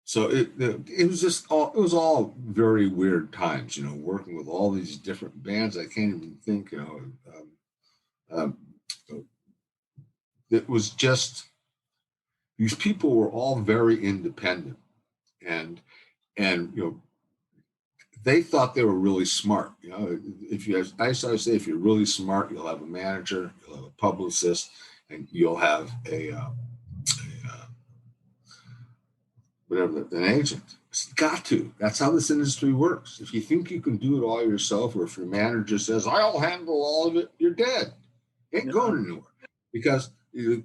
So it was all very weird times, working with all these different bands. I can't even think, it was just, these people were all very independent, and they thought they were really smart. You know, I used to always say, if you're really smart, you'll have a manager, you'll have a publicist, and you'll have an agent. It's got to. That's how this industry works. If you think you can do it all yourself, or if your manager says, I'll handle all of it, you're dead. Ain't going anywhere. Because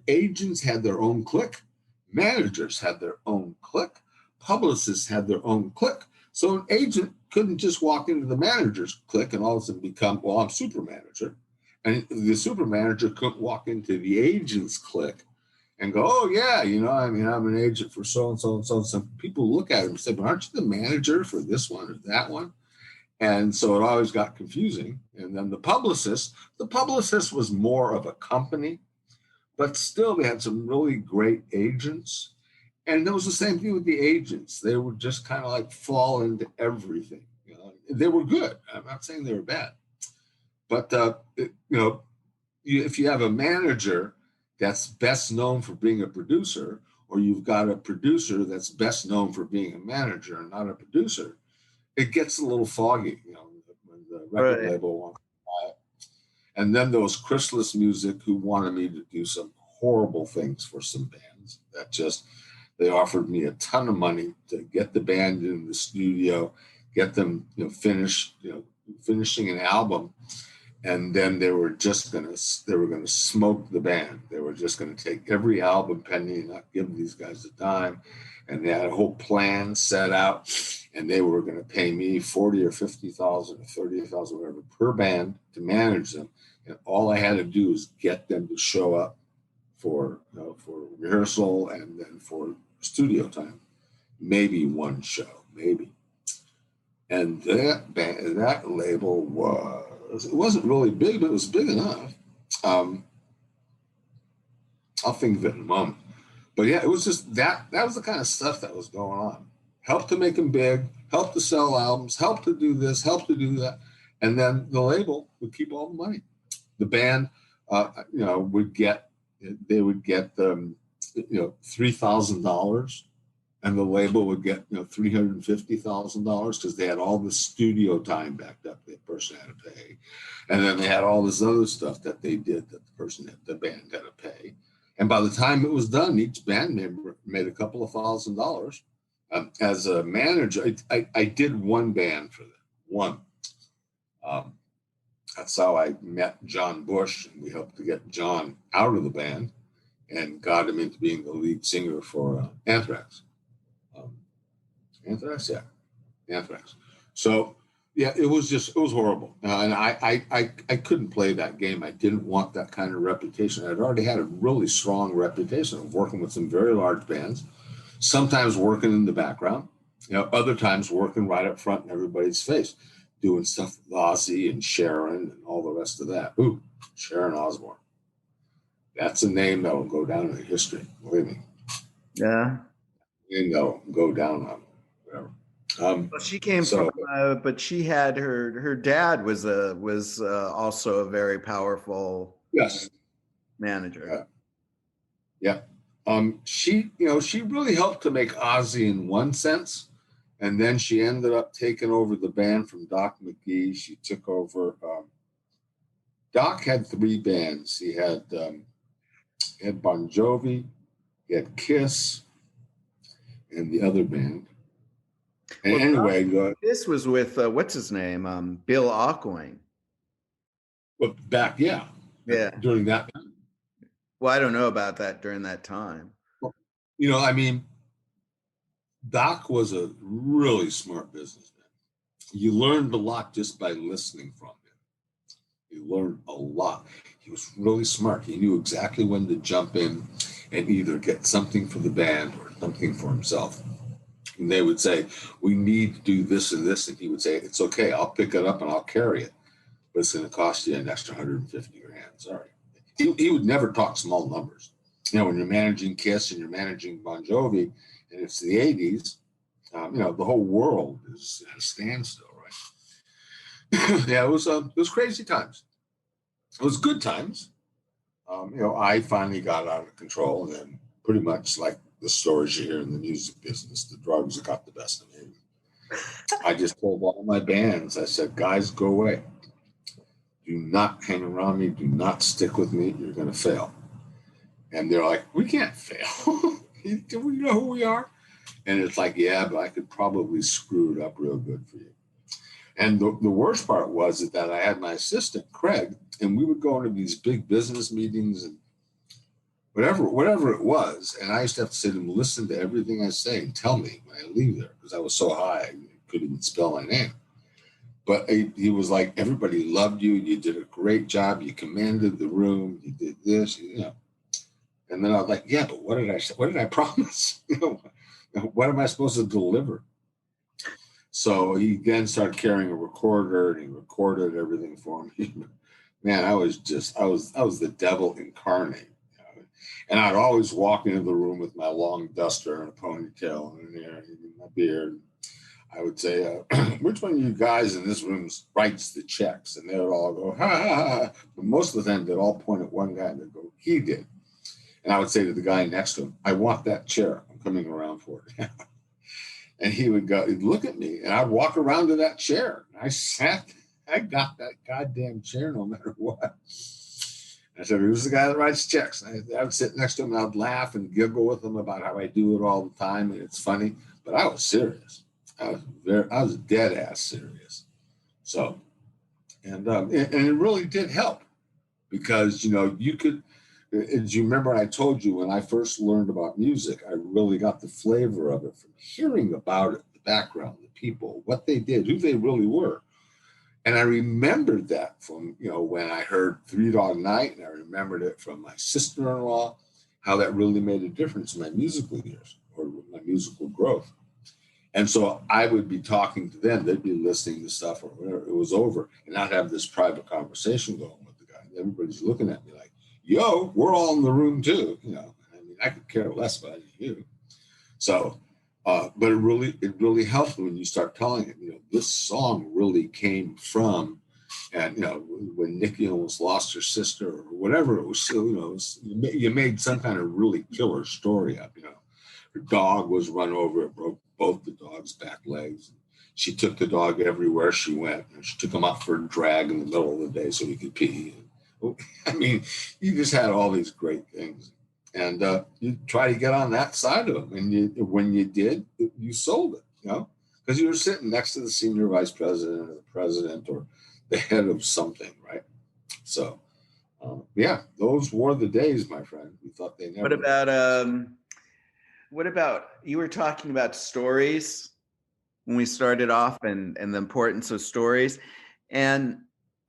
agents had their own clique, managers had their own clique, publicists had their own clique. So an agent couldn't just walk into the manager's clique and all of a sudden become, well, I'm super manager. And the super manager couldn't walk into the agent's clique and go, oh, yeah, you know, I mean, I'm an agent for so-and-so and so-and-so. Some people look at him and say, but aren't you the manager for this one or that one? And so it always got confusing. And then the publicist was more of a company, but still they had some really great agents. And it was the same thing with the agents. They would just kind of like fall into everything. You know? They were good. I'm not saying they were bad. But, you know, if you have a manager that's best known for being a producer, or you've got a producer that's best known for being a manager and not a producer, it gets a little foggy, you know, when the record label wants to buy it. And then there was Chrysalis Music, who wanted me to do some horrible things for some bands that just, they offered me a ton of money to get the band in the studio, get them, you know, finishing an album. And then they were going to smoke the band. They were just going to take every album penny and not give these guys a dime. And they had a whole plan set out, and they were going to pay me $40,000 or $50,000 or $30,000, whatever, per band to manage them. And all I had to do was get them to show up for rehearsal and then for studio time, maybe one show, maybe. And that label it wasn't really big, but it was big enough. I'll think of it in a moment. But yeah, it was just that was the kind of stuff that was going on. Help to make them big, help to sell albums, help to do this, help to do that. And then the label would keep all the money. The band, would get $3,000, and the label would get $350,000 because they had all the studio time backed up the person had to pay, and then they had all this other stuff that they did that the band had to pay. And by the time it was done, each band member made a couple of $1,000. As a manager, I did one band for them. One. That's how I met John Bush, and we helped to get John out of the band and got him into being the lead singer for Anthrax. Anthrax. So yeah, it was horrible, and I couldn't play that game. I didn't want that kind of reputation. I'd already had a really strong reputation of working with some very large bands, sometimes working in the background, other times working right up front in everybody's face, doing stuff with Ozzy and Sharon and all the rest of that. Ooh, Sharon Osbourne. That's a name that will go down in history. Believe me. Yeah. That'll go down on whatever. Well, she came from, but she had her dad was also a very powerful manager. Yeah. She really helped to make Ozzy in one sense, and then she ended up taking over the band from Doc McGee. She took over. Doc had 3 bands. He had Bon Jovi, he had Kiss, and the other band. And well, anyway, this was with what's his name, Bill Auckland. Well, during that time. Well, I don't know about that during that time. Well, Doc was a really smart businessman. You learned a lot just by listening from him. You learned a lot. He was really smart. He knew exactly when to jump in and either get something for the band or something for himself. And they would say, we need to do this and this. And he would say, it's okay, I'll pick it up and I'll carry it. But it's going to cost you an extra $150 grand. Sorry. He would never talk small numbers. When you're managing Kiss and you're managing Bon Jovi, and it's the 80s, the whole world is at a standstill, right? Yeah, it was crazy times. It was good times. I finally got out of control, and then pretty much like the stories you hear in the music business, the drugs got the best of me. I just told all my bands, I said, guys, go away. Do not hang around me. Do not stick with me. You're going to fail. And they're like, we can't fail. Do we know who we are? And it's like, yeah, but I could probably screw it up real good for you. And the worst part was that I had my assistant, Craig, and we would go into these big business meetings and whatever it was. And I used to have to say to him, listen to everything I say and tell me when I leave there, because I was so high, I couldn't even spell my name. But he was like, everybody loved you. You did a great job. You commanded the room. You did this, you know. And then I was like, yeah, but what did I say? What did I promise? You know, what am I supposed to deliver? So he then started carrying a recorder, and he recorded everything for me. Man, I was the devil incarnate. You know? And I'd always walk into the room with my long duster and a ponytail and my beard. I would say, which one of you guys in this room writes the checks? And they would all go, ha, ha, ha. But most of the time, they'd all point at one guy and they'd go, he did. And I would say to the guy next to him, I want that chair. I'm coming around for it. And he'd look at me, and I'd walk around to that chair. I got that goddamn chair no matter what. I said, who's the guy that writes checks? And I would sit next to him, and I'd laugh and giggle with him about how I do it all the time, and it's funny. But I was serious. I was dead ass serious. So, and it really did help, because, you know, you could, as you remember, I told you when I first learned about music, I really got the flavor of it from hearing about it, the background, the people, what they did, who they really were. And I remembered that from, you know, when I heard Three Dog Night, and I remembered it from my sister-in-law, how that really made a difference in my musical years or my musical growth. And so I would be talking to them. They'd be listening to stuff or whatever. It was over. And I'd have this private conversation going with the guy. And everybody's looking at me like, yo, we're all in the room too. You know, I mean, I could care less about you. So, but it really helped when you start telling it, you know, this song really came from, and, you know, when Nikki almost lost her sister or whatever it was, so, you know, you made some kind of really killer story up, you know. Her dog was run over, it broke both the dog's back legs. She took the dog everywhere she went. And she took him out for a drag in the middle of the day so he could pee. I mean, you just had all these great things. And you try to get on that side of them. And when you did, you sold it, you know, because you were sitting next to the senior vice president or the president or the head of something, right? So, yeah, those were the days, my friend. We thought they never. What about, you were talking about stories when we started off and the importance of stories. And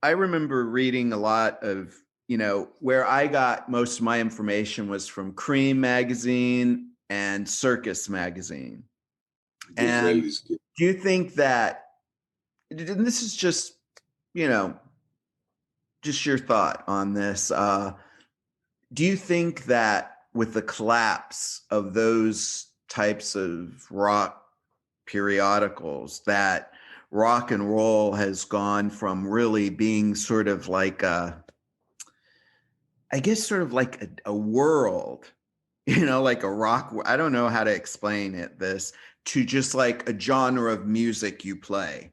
I remember reading a lot of, you know, where I got most of my information was from Cream magazine and Circus magazine. And do you think that, and this is just, you know, just your thought on this, do you think that with the collapse of those types of rock periodicals, that rock and roll has gone from really being sort of like a world, you know, like a rock, I don't know how to explain this, to just like a genre of music you play?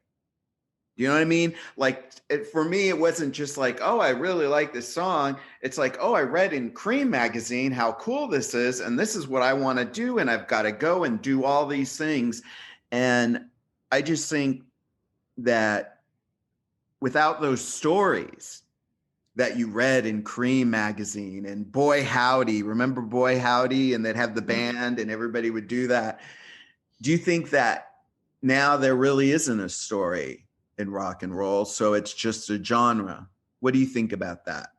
You know what I mean? Like, for me, it wasn't just like, oh, I really like this song. It's like, oh, I read in Cream magazine how cool this is, and this is what I want to do, and I've got to go and do all these things. And I just think that without those stories that you read in Cream magazine and Boy Howdy, remember Boy Howdy? And they'd have the band and everybody would do that. Do you think that now there really isn't a story in rock and roll, so it's just a genre? What do you think about that?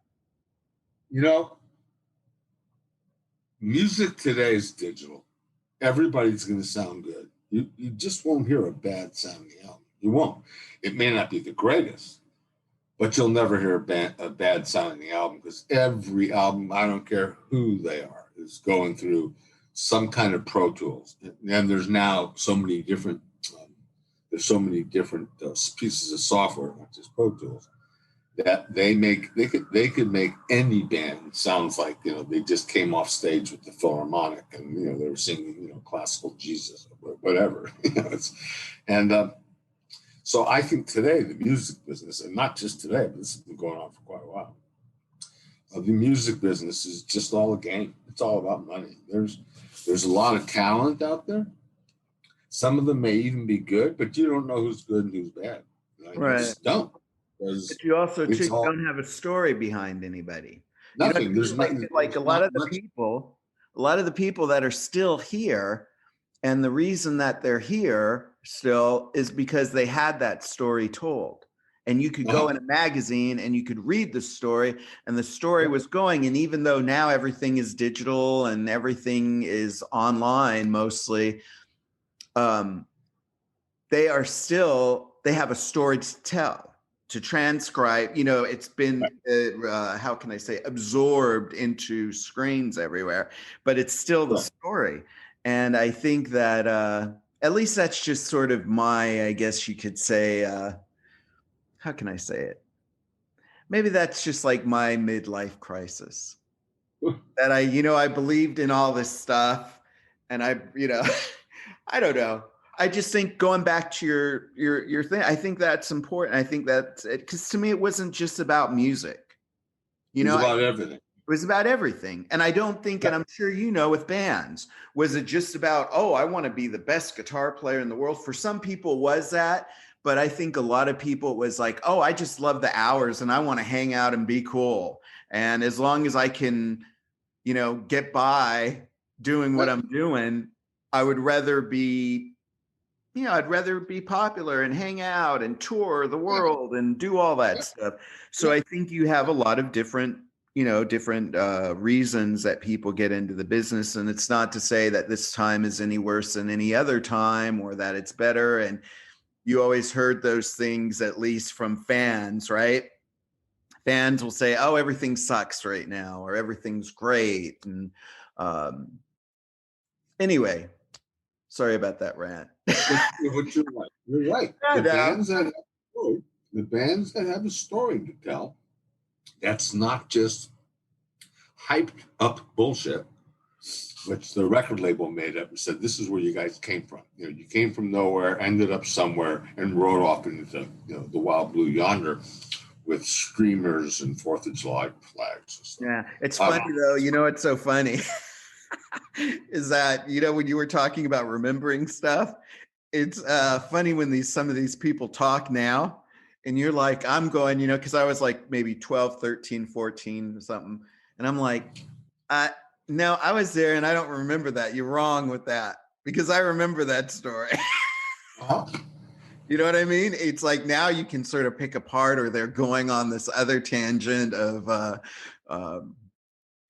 You know, music today is digital. Everybody's going to sound good. You just won't hear a bad sounding album. You won't. It may not be the greatest, but you'll never hear a bad sounding album, because every album, I don't care who they are, is going through some kind of Pro Tools. And there's now so many different pieces of software, not just Pro Tools, that they could make any band sounds like, you know, they just came off stage with the Philharmonic and, you know, they were singing, you know, classical Jesus or whatever. You know, so I think today the music business, and not just today, but this has been going on for quite a while. The music business is just all a game. It's all about money. There's a lot of talent out there. Some of them may even be good, but you don't know who's good and who's bad. You know, Right. You just don't. But you also too don't have a story behind anybody. Nothing. You know, There's like, nothing. Like a lot of the people that are still here, and the reason that they're here still is because they had that story told. And you could go in a magazine and you could read the story, and the story was going. And even though now everything is digital and everything is online mostly, they have a story to tell, to transcribe. You know, it's been, how can I say, absorbed into screens everywhere, but it's still the story. And I think that at least that's just sort of my, I guess you could say, how can I say it? Maybe that's just like my midlife crisis. That I believed in all this stuff, and I I don't know. I just think going back to your thing, I think that's important. I think that's it, because to me it wasn't just about music. It was about everything. It was about everything. And I don't think, and I'm sure you know, with bands, was it just about, oh, I want to be the best guitar player in the world? For some people was that, but I think a lot of people it was like, oh, I just love the hours and I want to hang out and be cool. And as long as I can, get by doing what I'm doing, I would rather be, I'd rather be popular and hang out and tour the world and do all that stuff. So I think you have a lot of different reasons that people get into the business. And it's not to say that this time is any worse than any other time or that it's better. And you always heard those things, at least from fans, right? Fans will say, oh, everything sucks right now, or everything's great. And anyway, sorry about that rant. But you're right. You're right. The bands that have a story to tell, that's not just hyped up bullshit, which the record label made up and said, this is where you guys came from. You came from nowhere, ended up somewhere, and rode off into the wild blue yonder with streamers and 4th of July flags. Yeah, it's funny though. It's so funny is that, when you were talking about remembering stuff, it's funny when some of these people talk now, and you're like, I'm going, because I was like maybe 12, 13, 14 or something. And I'm like, no, I was there and I don't remember that. You're wrong with that, because I remember that story. You know what I mean? It's like now you can sort of pick apart, or they're going on this other tangent of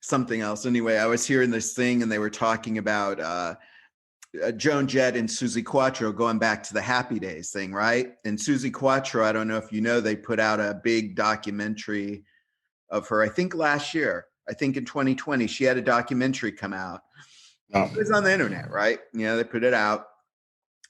something else. Anyway, I was hearing this thing and they were talking about Joan Jett and Suzi Quatro, going back to the Happy Days thing, right? And Suzi Quatro, I don't know if you know, they put out a big documentary of her, I think last year. I think in 2020, she had a documentary come out. It was on the internet, right? They put it out,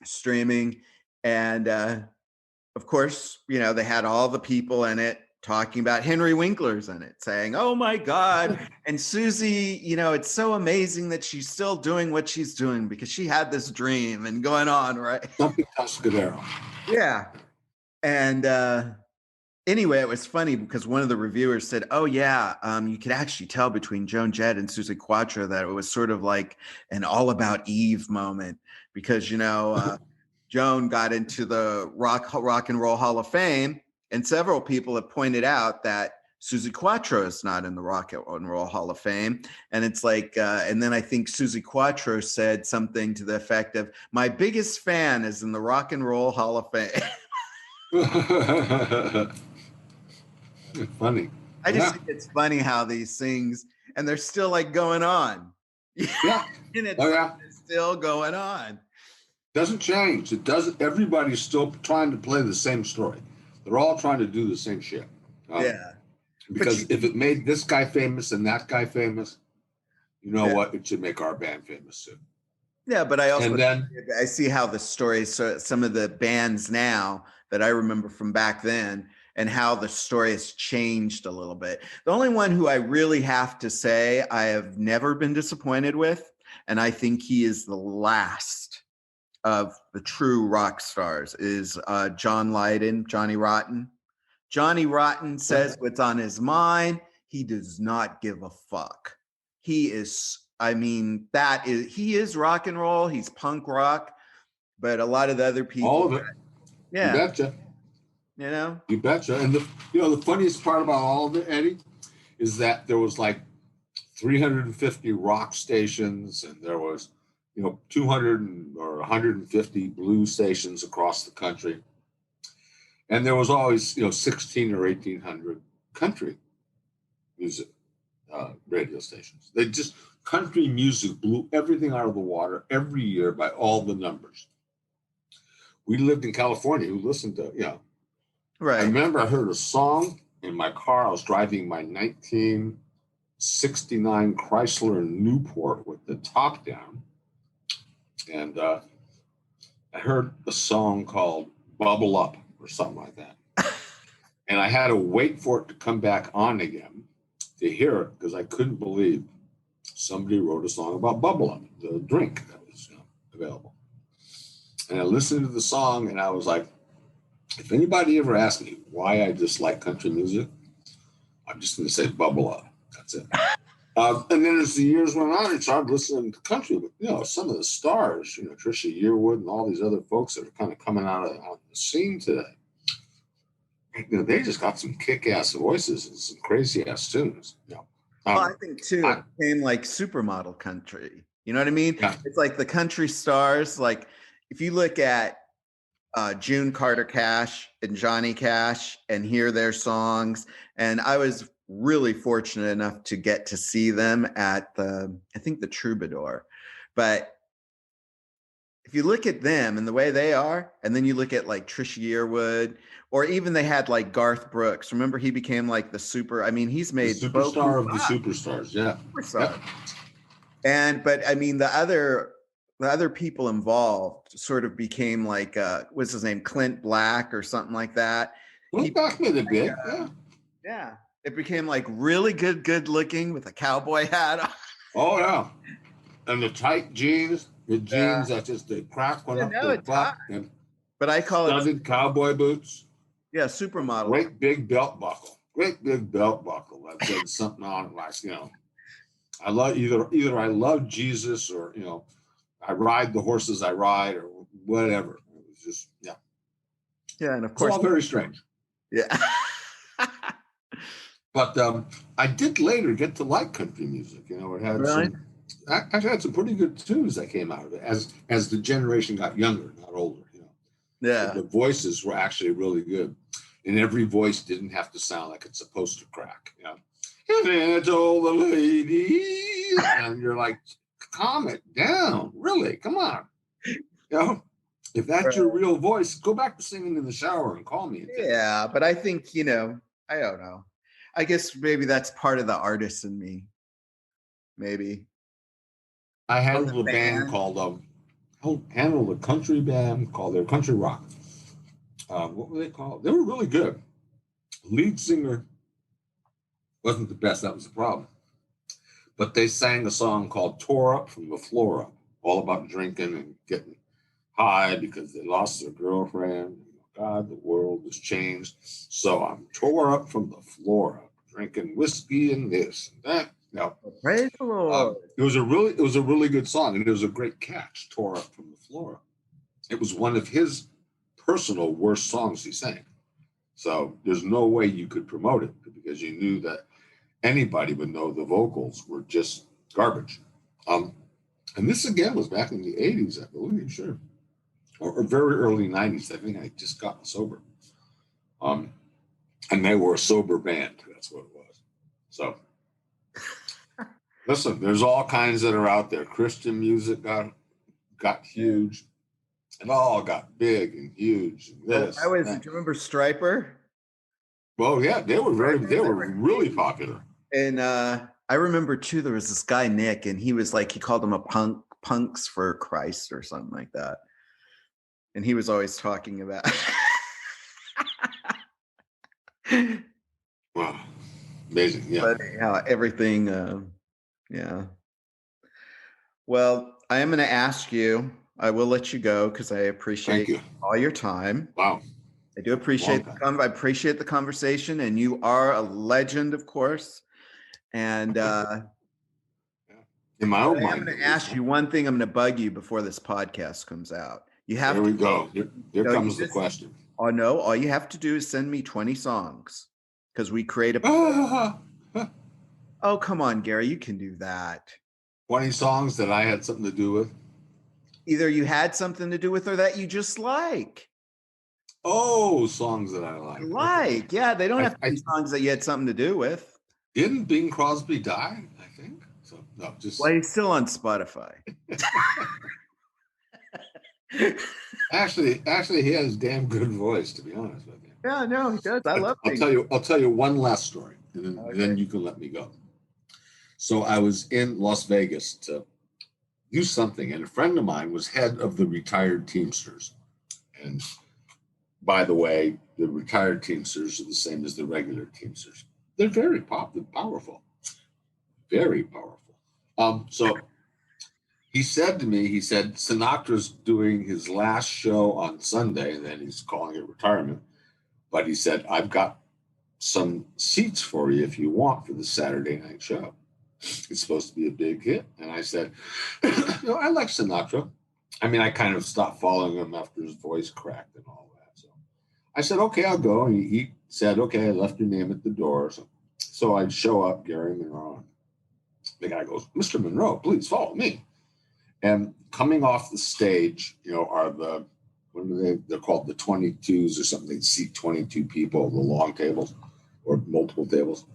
streaming. And of course, they had all the people in it talking about Henry Winkler's in it, saying, oh my God. And Suzi, it's so amazing that she's still doing what she's doing because she had this dream and going on, right? Something Tuscadero. Yeah. And anyway, it was funny because one of the reviewers said, oh yeah, you could actually tell between Joan Jett and Suzi Quatro that it was sort of like an All About Eve moment, because, Joan got into the Rock and Roll Hall of Fame, and several people have pointed out that Suzi Quatro is not in the Rock and Roll Hall of Fame. And it's like, and then I think Suzi Quatro said something to the effect of, my biggest fan is in the Rock and Roll Hall of Fame. Funny. I just think it's funny how these things, and they're still like going on. Yeah. And it's still going on. Doesn't change. It doesn't. Everybody's still trying to play the same story. They're all trying to do the same shit. Yeah. Because if it made this guy famous and that guy famous, what? It should make our band famous too. Yeah, but I also I see how the stories. So some of the bands now that I remember from back then, and how the story has changed a little bit. The only one who I really have to say I have never been disappointed with, and I think he is the last of the true rock stars, is John Lydon, Johnny Rotten. Johnny Rotten says what's on his mind. He does not give a fuck. He is, I mean, he is rock and roll. He's punk rock, but a lot of the other people. All of it. Yeah. You betcha. You know? You betcha. And the funniest part about all of it, Eddie, is that there was like 350 rock stations, and there was, 200 or 150 blues stations across the country. And there was always, 16 or 1,800 country music radio stations. Country music blew everything out of the water every year by all the numbers. We lived in California. We listened to, Right. I remember I heard a song in my car. I was driving my 1969 Chrysler Newport with the top down. And I heard a song called Bubble Up or something like that. And I had to wait for it to come back on again to hear it, because I couldn't believe somebody wrote a song about Bubble Up, the drink that was available. And I listened to the song, and I was like, if anybody ever asks me why I dislike country music, I'm just going to say Bubble Up. That's it. And then as the years went on, I started listening to country. But, some of the stars, Trisha Yearwood and all these other folks that are kind of coming out of the scene today, they just got some kick-ass voices and some crazy-ass tunes. I think, too, it became like supermodel country. You know what I mean? Yeah. It's like the country stars. Like, if you look at June Carter Cash and Johnny Cash and hear their songs, and I was really fortunate enough to get to see them at the Troubadour. But if you look at them and the way they are, and then you look at like Trisha Yearwood, or even they had like Garth Brooks. Remember, he became like he's made the superstar of the superstars. Yeah. Superstar. Yep. But I mean, the other people involved sort of became like, what's his name? Clint Black or something like that. Clint Black made a bit. Yeah. It became like really good looking with a cowboy hat on. Oh, yeah. And the tight jeans, that just, the crack went up the butt. But I call studded cowboy boots. Yeah, supermodel. Great big belt buckle. That said something on it, like, I love either I love Jesus, or, I ride the horses I ride, or whatever. It was just, yeah. Yeah, and of course. It's all very strange. Yeah. But I did later get to like country music. It had actually had some pretty good tunes that came out of it as the generation got younger, not older. Yeah. The voices were actually really good, and every voice didn't have to sound like it's supposed to crack. And it's all the ladies, and you're like, calm it down, really, come on. If that's your real voice, go back to singing in the shower and call me. Yeah, but I think, I don't know. I guess maybe that's part of the artist in me. Maybe. I handled a band called handled a country band called their Country Rock. What were they called? They were really good. Lead singer wasn't the best. That was the problem. But they sang a song called "Tore Up from the Floor Up," all about drinking and getting high because they lost their girlfriend. God, the world has changed. So I'm tore up from the floor up, drinking whiskey and this and that. Praise the Lord. It was a really good song, and it was a great catch. "Tore Up from the Floor Up." It was one of his personal worst songs he sang. So there's no way you could promote it, because you knew that anybody would know the vocals were just garbage. And this again was back in the 80s, I believe, sure. Or very early 90s. I think I just gotten sober. And they were a sober band. That's what it was. So, listen, there's all kinds that are out there. Christian music got huge. It all got big and huge. And this, do you remember Stryper? Well, yeah, they were really popular. And I remember too, there was this guy, Nick, and he was like, he called them punks for Christ or something like that. And he was always talking about Wow. Amazing. Yeah. But yeah, everything. Yeah. Well, I am going to ask you. I will let you go because I appreciate Thank you. all your time. Wow. I do appreciate I appreciate the conversation, and you are a legend, of course. And in my own mind, I'm going to ask you one thing. I'm going to bug you before this podcast comes out. You have. There we go. Here comes the question. Oh no! All you have to do is send me 20 songs because we create a. Oh come on, Gary! You can do that. 20 songs that I had something to do with. Either you had something to do with, or that you just like. Oh, songs that I like. Okay. Yeah, they don't have to be songs that you had something to do with. Didn't Bing Crosby die? I think so. No, just. Well, he's still on Spotify. Actually, he has a damn good voice, to be honest with you. Yeah, no, he does. I'll tell you one last story, and then you can let me go. So I was in Las Vegas to do something, and a friend of mine was head of the retired Teamsters. And by the way, the retired Teamsters are the same as the regular Teamsters. They're very powerful, very powerful. So he said to me, Sinatra's doing his last show on Sunday, and then he's calling it retirement. But he said, I've got some seats for you if you want for the Saturday night show. It's supposed to be a big hit. And I said, I like Sinatra. I mean, I kind of stopped following him after his voice cracked and all that. So I said, okay, I'll go. And he said, okay, I left your name at the door. So I'd show up, Gary Monroe. The guy goes, Mr. Monroe, please follow me. And coming off the stage, are they're called the 22s or something. They seat 22 people, the long tables or multiple tables.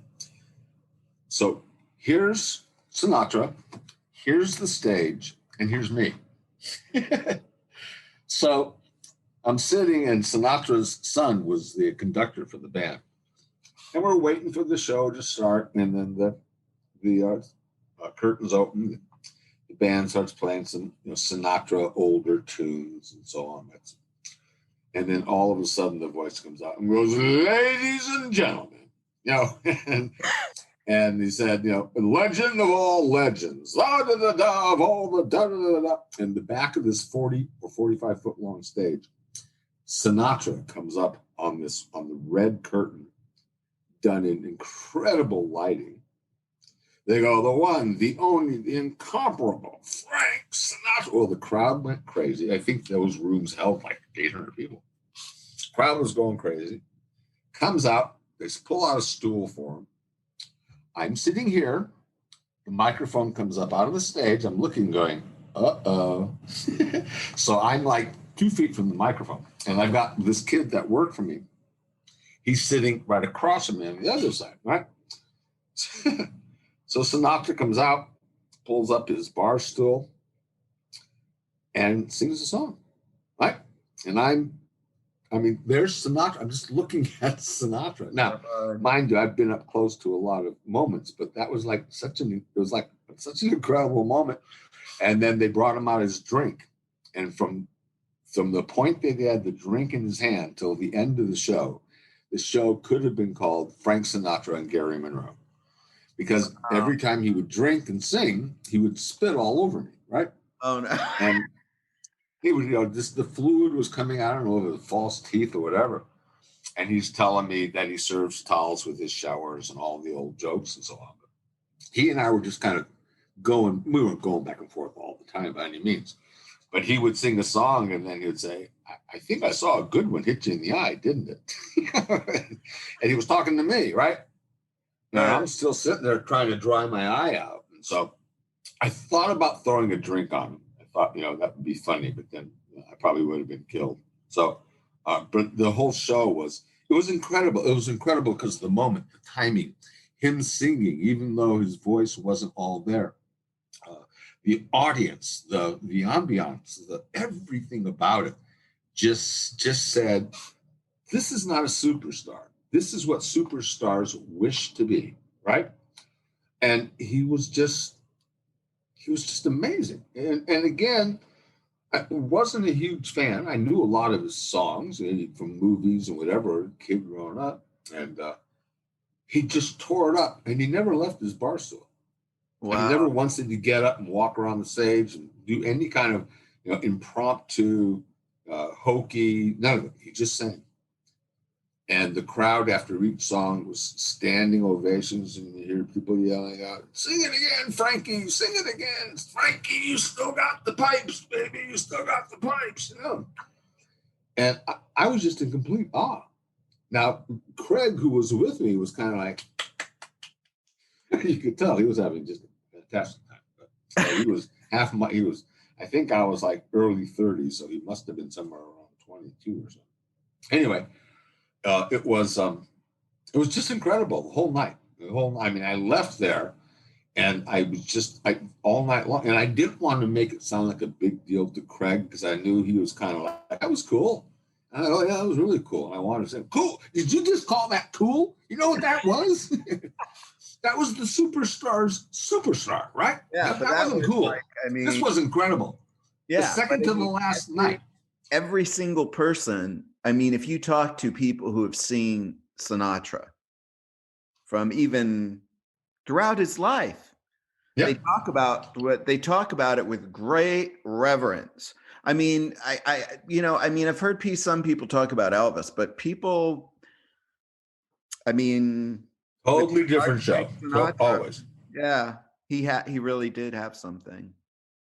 So here's Sinatra, here's the stage, and here's me. So I'm sitting, and Sinatra's son was the conductor for the band. And we're waiting for the show to start, and then the curtains open. The band starts playing some Sinatra older tunes and so on. And then all of a sudden the voice comes out and goes, ladies and gentlemen, and he said, legend of all legends, of all the da-da-da-da. In the back of this 40 or 45 foot long stage, Sinatra comes up on the red curtain, done in incredible lighting. They go, the one, the only, the incomparable Frank Sinatra. Well, the crowd went crazy. I think those rooms held like 800 people. Crowd was going crazy. Comes out, they pull out a stool for him. I'm sitting here. The microphone comes up out of the stage. I'm looking, going, uh-oh. So I'm like 2 feet from the microphone. And I've got this kid that worked for me. He's sitting right across from me on the other side, right? So Sinatra comes out, pulls up his bar stool, and sings a song, right? And there's Sinatra. I'm just looking at Sinatra. Now, mind you, I've been up close to a lot of moments, but that was like such an incredible moment. And then they brought him out his drink. And from the point that he had the drink in his hand till the end of the show could have been called Frank Sinatra and Gary Monroe. Because every time he would drink and sing, he would spit all over me, right? Oh, no. And he would, just the fluid was coming out, I don't know if it was false teeth or whatever. And he's telling me that he serves towels with his showers and all the old jokes and so on. But he and I were just kind of we weren't going back and forth all the time by any means. But he would sing a song and then he would say, I think I saw a good one hit you in the eye, didn't it? And he was talking to me, right? Now I'm still sitting there trying to dry my eye out. And so I thought about throwing a drink on him. I thought, that would be funny, but then I probably would have been killed. So, but the whole show was incredible. It was incredible because of the moment, the timing, him singing, even though his voice wasn't all there. The audience, the ambiance, everything about it just said, this is not a superstar. This is what superstars wish to be, right? And he was just amazing. And again, I wasn't a huge fan. I knew a lot of his songs from movies and whatever, kid growing up. And he just tore it up, and he never left his bar stool. Wow. He never once did he get up and walk around the stage and do any kind of impromptu, hokey, none of it. He just sang. And the crowd after each song was standing ovations, and you hear people yelling out, "Sing it again, Frankie, sing it again. Frankie, you still got the pipes, baby, you still got the pipes." And I was just in complete awe. Now, Craig, who was with me, was kind of like, you could tell he was having just a fantastic time. But he was I think I was like early 30s, so he must have been somewhere around 22 or something. Anyway, it was just incredible the whole night. I mean, I left there, and I was just all night long, and I didn't want to make it sound like a big deal to Craig because I knew he was kind of like, that was cool. And I go, yeah, that was really cool. And I wanted to say, cool. Did you just call that cool? You know what that was? That was the superstar's superstar, right? Yeah, that wasn't cool. Like, I mean, this was incredible. Yeah, the second to the last night. Every single person. I mean, if you talk to people who have seen Sinatra from even throughout his life, they talk about it with great reverence. I mean, I've heard some people talk about Elvis, but people, I mean, totally different show. Always. Yeah, he really did have something.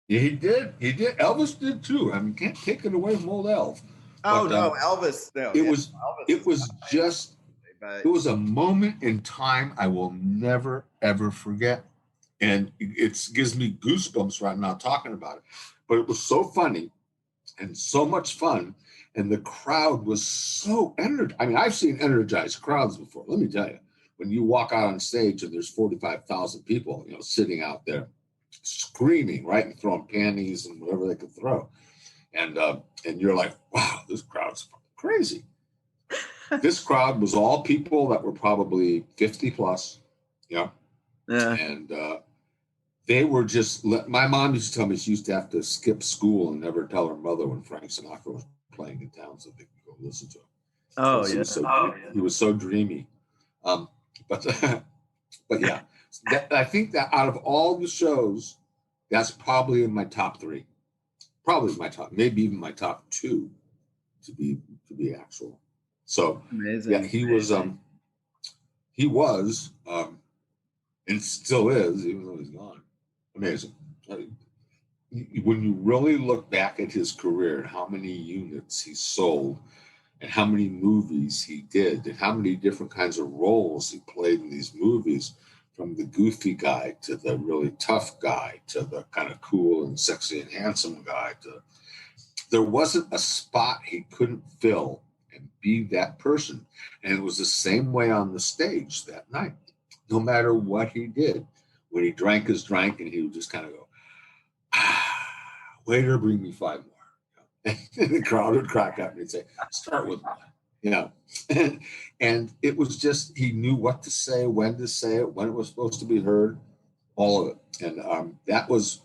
Yeah, he did. Elvis did too. I mean, can't take it away from old Elf. Oh, but, no, Elvis. No, it was a moment in time I will never ever forget, and it gives me goosebumps right now talking about it. But it was so funny and so much fun, and the crowd was so energized. I mean, I've seen energized crowds before. Let me tell you, when you walk out on stage and there's 45,000 people, sitting out there screaming, right, and throwing panties and whatever they could throw, and you're like, wow, this crowd's crazy. This crowd was all people that were probably 50 plus, and they were just. My mom used to tell me she used to have to skip school and never tell her mother when Frank Sinatra was playing in town so they could go listen to him. Oh, He was so dreamy. But yeah, I think that out of all the shows, that's probably in my top three. Probably my top, maybe even my top two, to be actual. So amazing. Yeah, he was, and still is, even though he's gone. Amazing. When you really look back at his career and how many units he sold, and how many movies he did, and how many different kinds of roles he played in these movies, from the goofy guy to the really tough guy to the kind of cool and sexy and handsome guy, there wasn't a spot he couldn't fill and be that person. And it was the same way on the stage that night. No matter what he did, when he drank his drink, and he would just kind of go, waiter, bring me 5 more. And the crowd would crack up and he'd say, start with one. And it was just, he knew what to say, when to say it, when it was supposed to be heard, all of it. And that was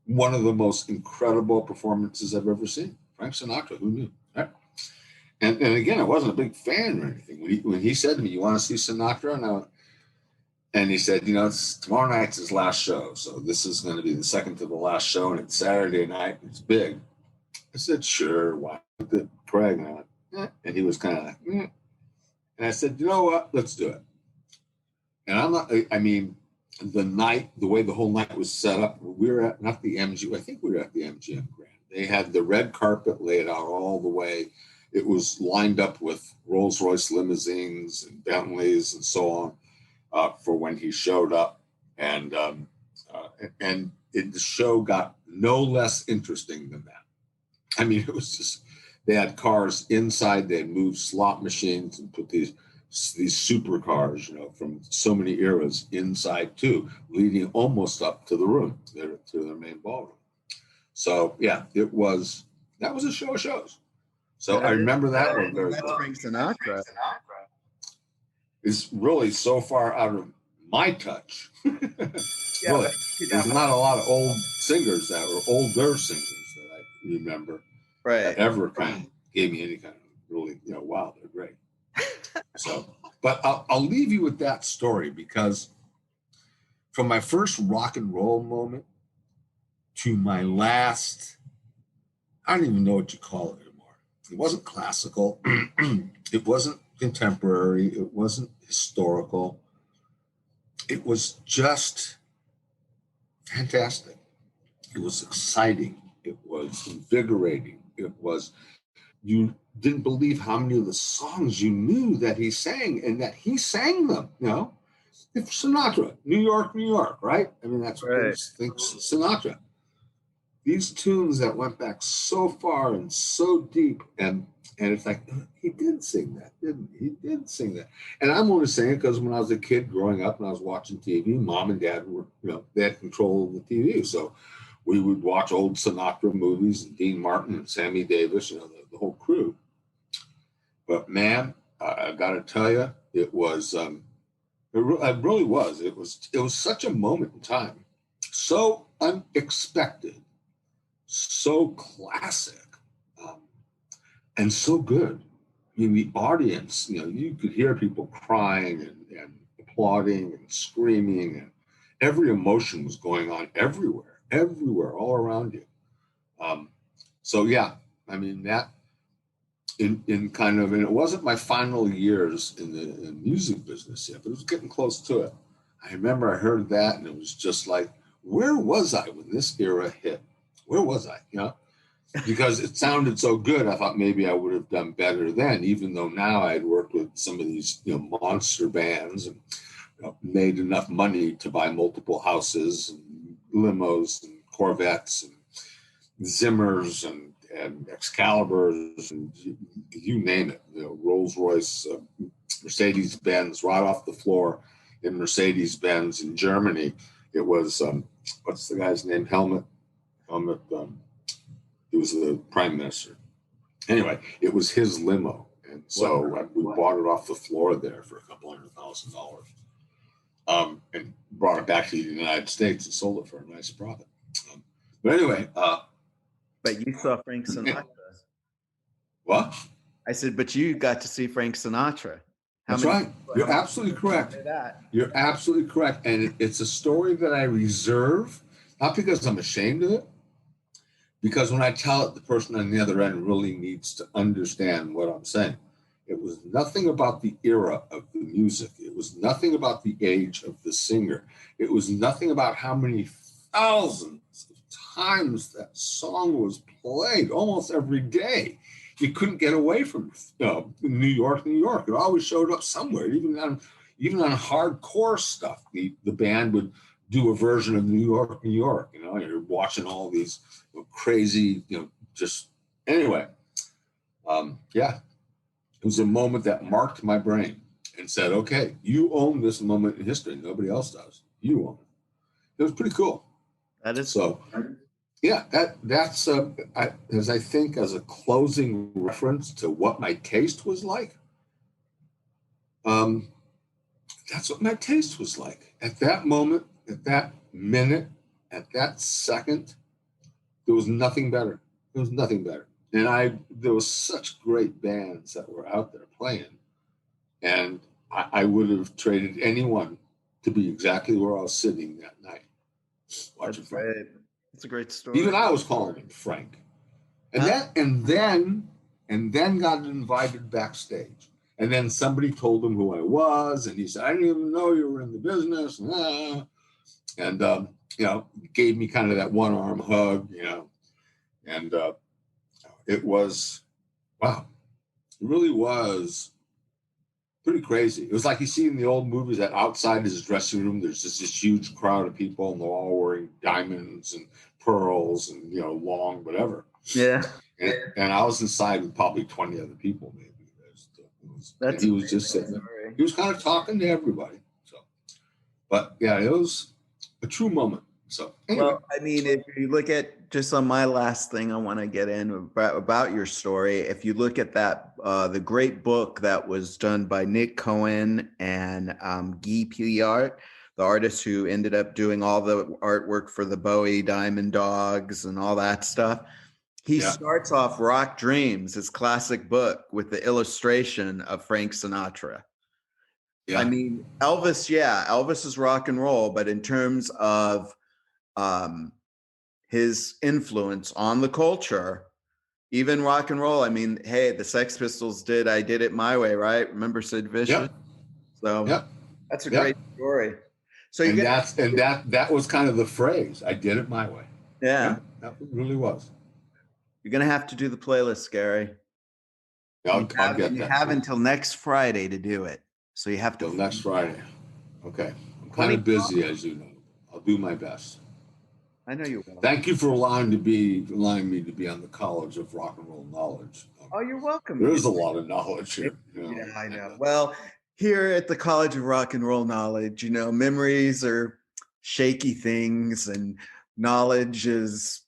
one of the most incredible performances I've ever seen. Frank Sinatra, who knew? Right? And again, I wasn't a big fan or anything. When he said to me, you want to see Sinatra? And he said, it's tomorrow night's his last show. So this is going to be the second to the last show, and it's Saturday night. It's big. I said, sure. Why did Craig? And I went, eh. And he was kind of like, eh. And I said, you know what? Let's do it. And the way the whole night was set up, we were at, not the MGM, I think we were at the MGM Grand. They had the red carpet laid out all the way. It was lined up with Rolls-Royce limousines and Bentleys and so on for when he showed up. And the show got no less interesting than that. I mean, it was just, they had cars inside, they moved slot machines and put these supercars, from so many eras inside too, leading almost up to the room, to their main ballroom. So yeah, that was a show of shows. So I remember that one very well. Frank Sinatra. It's really so far out of my touch. Really, there's not a lot of old singers older singers that I remember that ever kind of gave me any kind of really, wow, they're great. So But I'll leave you with that story, because from my first rock and roll moment to my last, I don't even know what you call it anymore. It wasn't classical. It wasn't contemporary. It wasn't historical. It was just fantastic. It was exciting. It was invigorating. You didn't believe how many of the songs you knew that he sang, and that he sang them, If Sinatra, New York, New York, right? I mean, that's what Right. thinks Sinatra. These tunes that went back so far and so deep, and it's like, he did sing that, didn't he? He did sing that. And I'm only saying it because when I was a kid growing up and I was watching TV, mom and dad were, they had control of the TV. So we would watch old Sinatra movies, and Dean Martin and Sammy Davis, the whole crew. But man, I got to tell you, it was, it really was. It was such a moment in time, so unexpected, so classic, and so good. I mean, the audience, you could hear people crying and applauding and screaming, and every emotion was going on everywhere, all around you. So yeah, I mean, that in kind of, and it wasn't my final years in the music business yet, but it was getting close to it. I remember I heard that, and it was just like, where was I when this era hit? Where was I? Because it sounded so good. I thought maybe I would have done better then, even though now I'd worked with some of these, monster bands, and made enough money to buy multiple houses and limos and Corvettes and Zimmers and Excaliburs and you name it, Rolls Royce, Mercedes Benz, right off the floor in Mercedes Benz in Germany. It was what's the guy's name? Helmut. He was the prime minister. Anyway, it was his limo, and so we bought it off the floor there for $200,000, and brought it back to the United States and sold it for a nice profit. But anyway, but you saw Frank Sinatra. What? I said, but you got to see Frank Sinatra. That's right. You're absolutely correct. You're absolutely correct. And it's a story that I reserve, not because I'm ashamed of it, because when I tell it, the person on the other end really needs to understand what I'm saying. It was nothing about the era of the music. It was nothing about the age of the singer. It was nothing about how many thousands of times that song was played almost every day. You couldn't get away from New York, New York. It always showed up somewhere, even on hardcore stuff. The band would do a version of New York, New York. You're watching all these crazy, just anyway. Yeah, it was a moment that marked my brain and said, "Okay, you own this moment in history. Nobody else does. You own it." It was pretty cool. That is so. Yeah, that's as I think as a closing reference to what my taste was like. That's what my taste was like at that moment, at that minute, at that second. There was nothing better. There was nothing better, and there was such great bands that were out there playing, and I would have traded anyone to be exactly where I was sitting that night, watching Frank. It's a great story. Even I was calling him Frank, and then got invited backstage, and then somebody told him who I was, and he said, "I didn't even know you were in the business," and gave me kind of that one-arm hug, and it was, wow, it really was pretty crazy. It was like you see in the old movies that outside his dressing room, there's just this huge crowd of people, and they're all wearing diamonds and pearls and long whatever. Yeah. And I was inside with probably 20 other people, maybe. He was just sitting there. He was kind of talking to everybody. So, but yeah, it was a true moment. So anyway. Well, I mean, if you look at just on my last thing, I want to get in about your story. If you look at that, the great book that was done by Nick Cohen and Guy Pilliard, the artist who ended up doing all the artwork for the Bowie Diamond Dogs and all that stuff. He starts off Rock Dreams, his classic book, with the illustration of Frank Sinatra. Yeah. I mean, Elvis is rock and roll, but in terms of his influence on the culture, even rock and roll. I mean, hey, the Sex Pistols did "I Did It My Way," right? Remember Sid Vicious? Yep. So Yep. that's a great story. So that was kind of the phrase. I did it my way. Yeah, that really was. You're gonna have to do the playlist, Gary. I'll get that. You have until next Friday to do it. So you have to. Till next Friday. Okay. I'm kind of busy, as you know. I'll do my best. I know you will. Thank you for allowing me to be on the College of Rock and Roll Knowledge. Oh, you're welcome. There's a lot of knowledge here. Yeah, I know. Well, here at the College of Rock and Roll Knowledge, memories are shaky things, and knowledge is,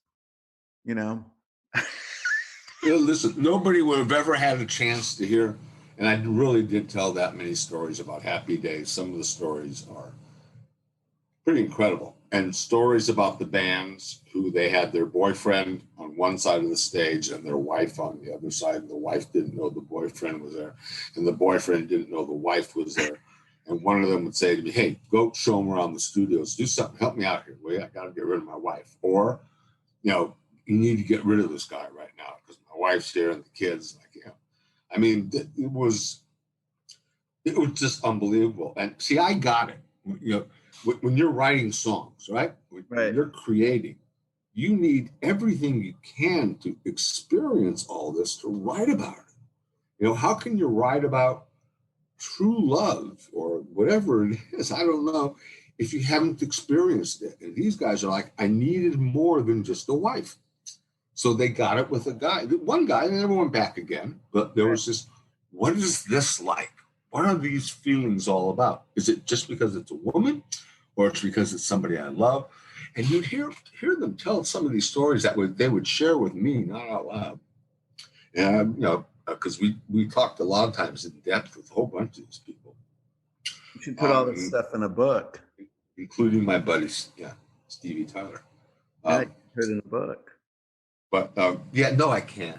Listen, nobody would have ever had a chance to hear, and I really did tell that many stories about Happy Days. Some of the stories are pretty incredible. And stories about the bands who they had their boyfriend on one side of the stage and their wife on the other side. And the wife didn't know the boyfriend was there. And the boyfriend didn't know the wife was there. And one of them would say to me, hey, go show them around the studios. Do something. Help me out here. Well, I got to get rid of my wife. Or, you need to get rid of this guy right now because my wife's here and the kids. I mean, it was just unbelievable. And see, I got it. When you're writing songs, right? When you're creating, you need everything you can to experience all this to write about it. How can you write about true love or whatever it is? I don't know if you haven't experienced it. And these guys are like, I needed more than just a wife. So they got it with a guy. One guy, they never went back again. But there was this, what is this like? What are these feelings all about? Is it just because it's a woman? Or it's because it's somebody I love? And you'd hear them tell some of these stories that they would share with me, not out loud. And, because we talked a lot of times in depth with a whole bunch of these people. You should put all this stuff in a book. Including my buddy, Stevie Tyler. Put it in a book. But, no, I can't.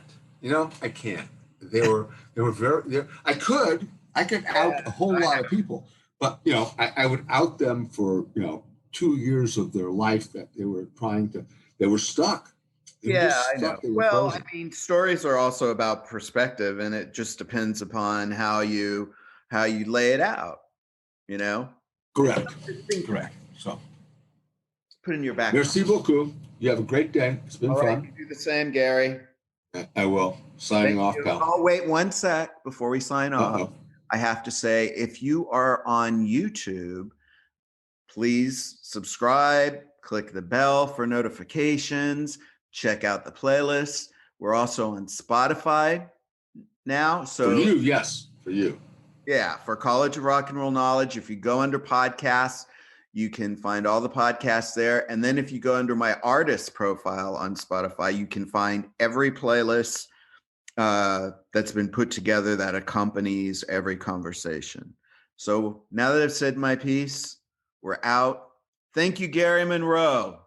I can't. They were very, I could out a whole lot of people. But, I would out them for, 2 years of their life that they were stuck. I know. Well, I mean, stories are also about perspective, and it just depends upon how you lay it out, Correct. So put in your back. Merci beaucoup. You have a great day. It's been fun. You do the same, Gary. I will. Signing off, pal. Oh, wait 1 sec before we sign off. I have to say, if you are on YouTube, please subscribe, click the bell for notifications, check out the playlist. We're also on Spotify now. So for you, yes, for you. Yeah, for College of Rock and Roll Knowledge. If you go under podcasts, you can find all the podcasts there. And then if you go under my artist profile on Spotify, you can find every playlist that's been put together that accompanies every conversation. So now that I've said my piece, we're out. Thank you, Gary Monroe.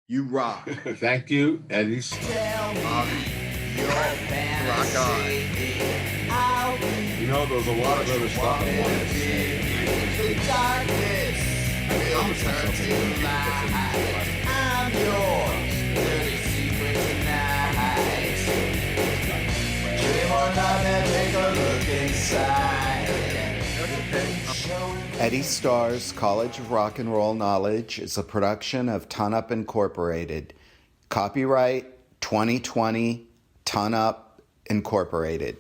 You rock. Thank you, Eddie. Rock on. There's a lot of other stuff I want to say. I'm yours. Dirty secret tonight. Dream on love and take a look inside. Eddie Starr's College of Rock and Roll Knowledge is a production of Ton Up Incorporated. Copyright 2020 Ton Up Incorporated.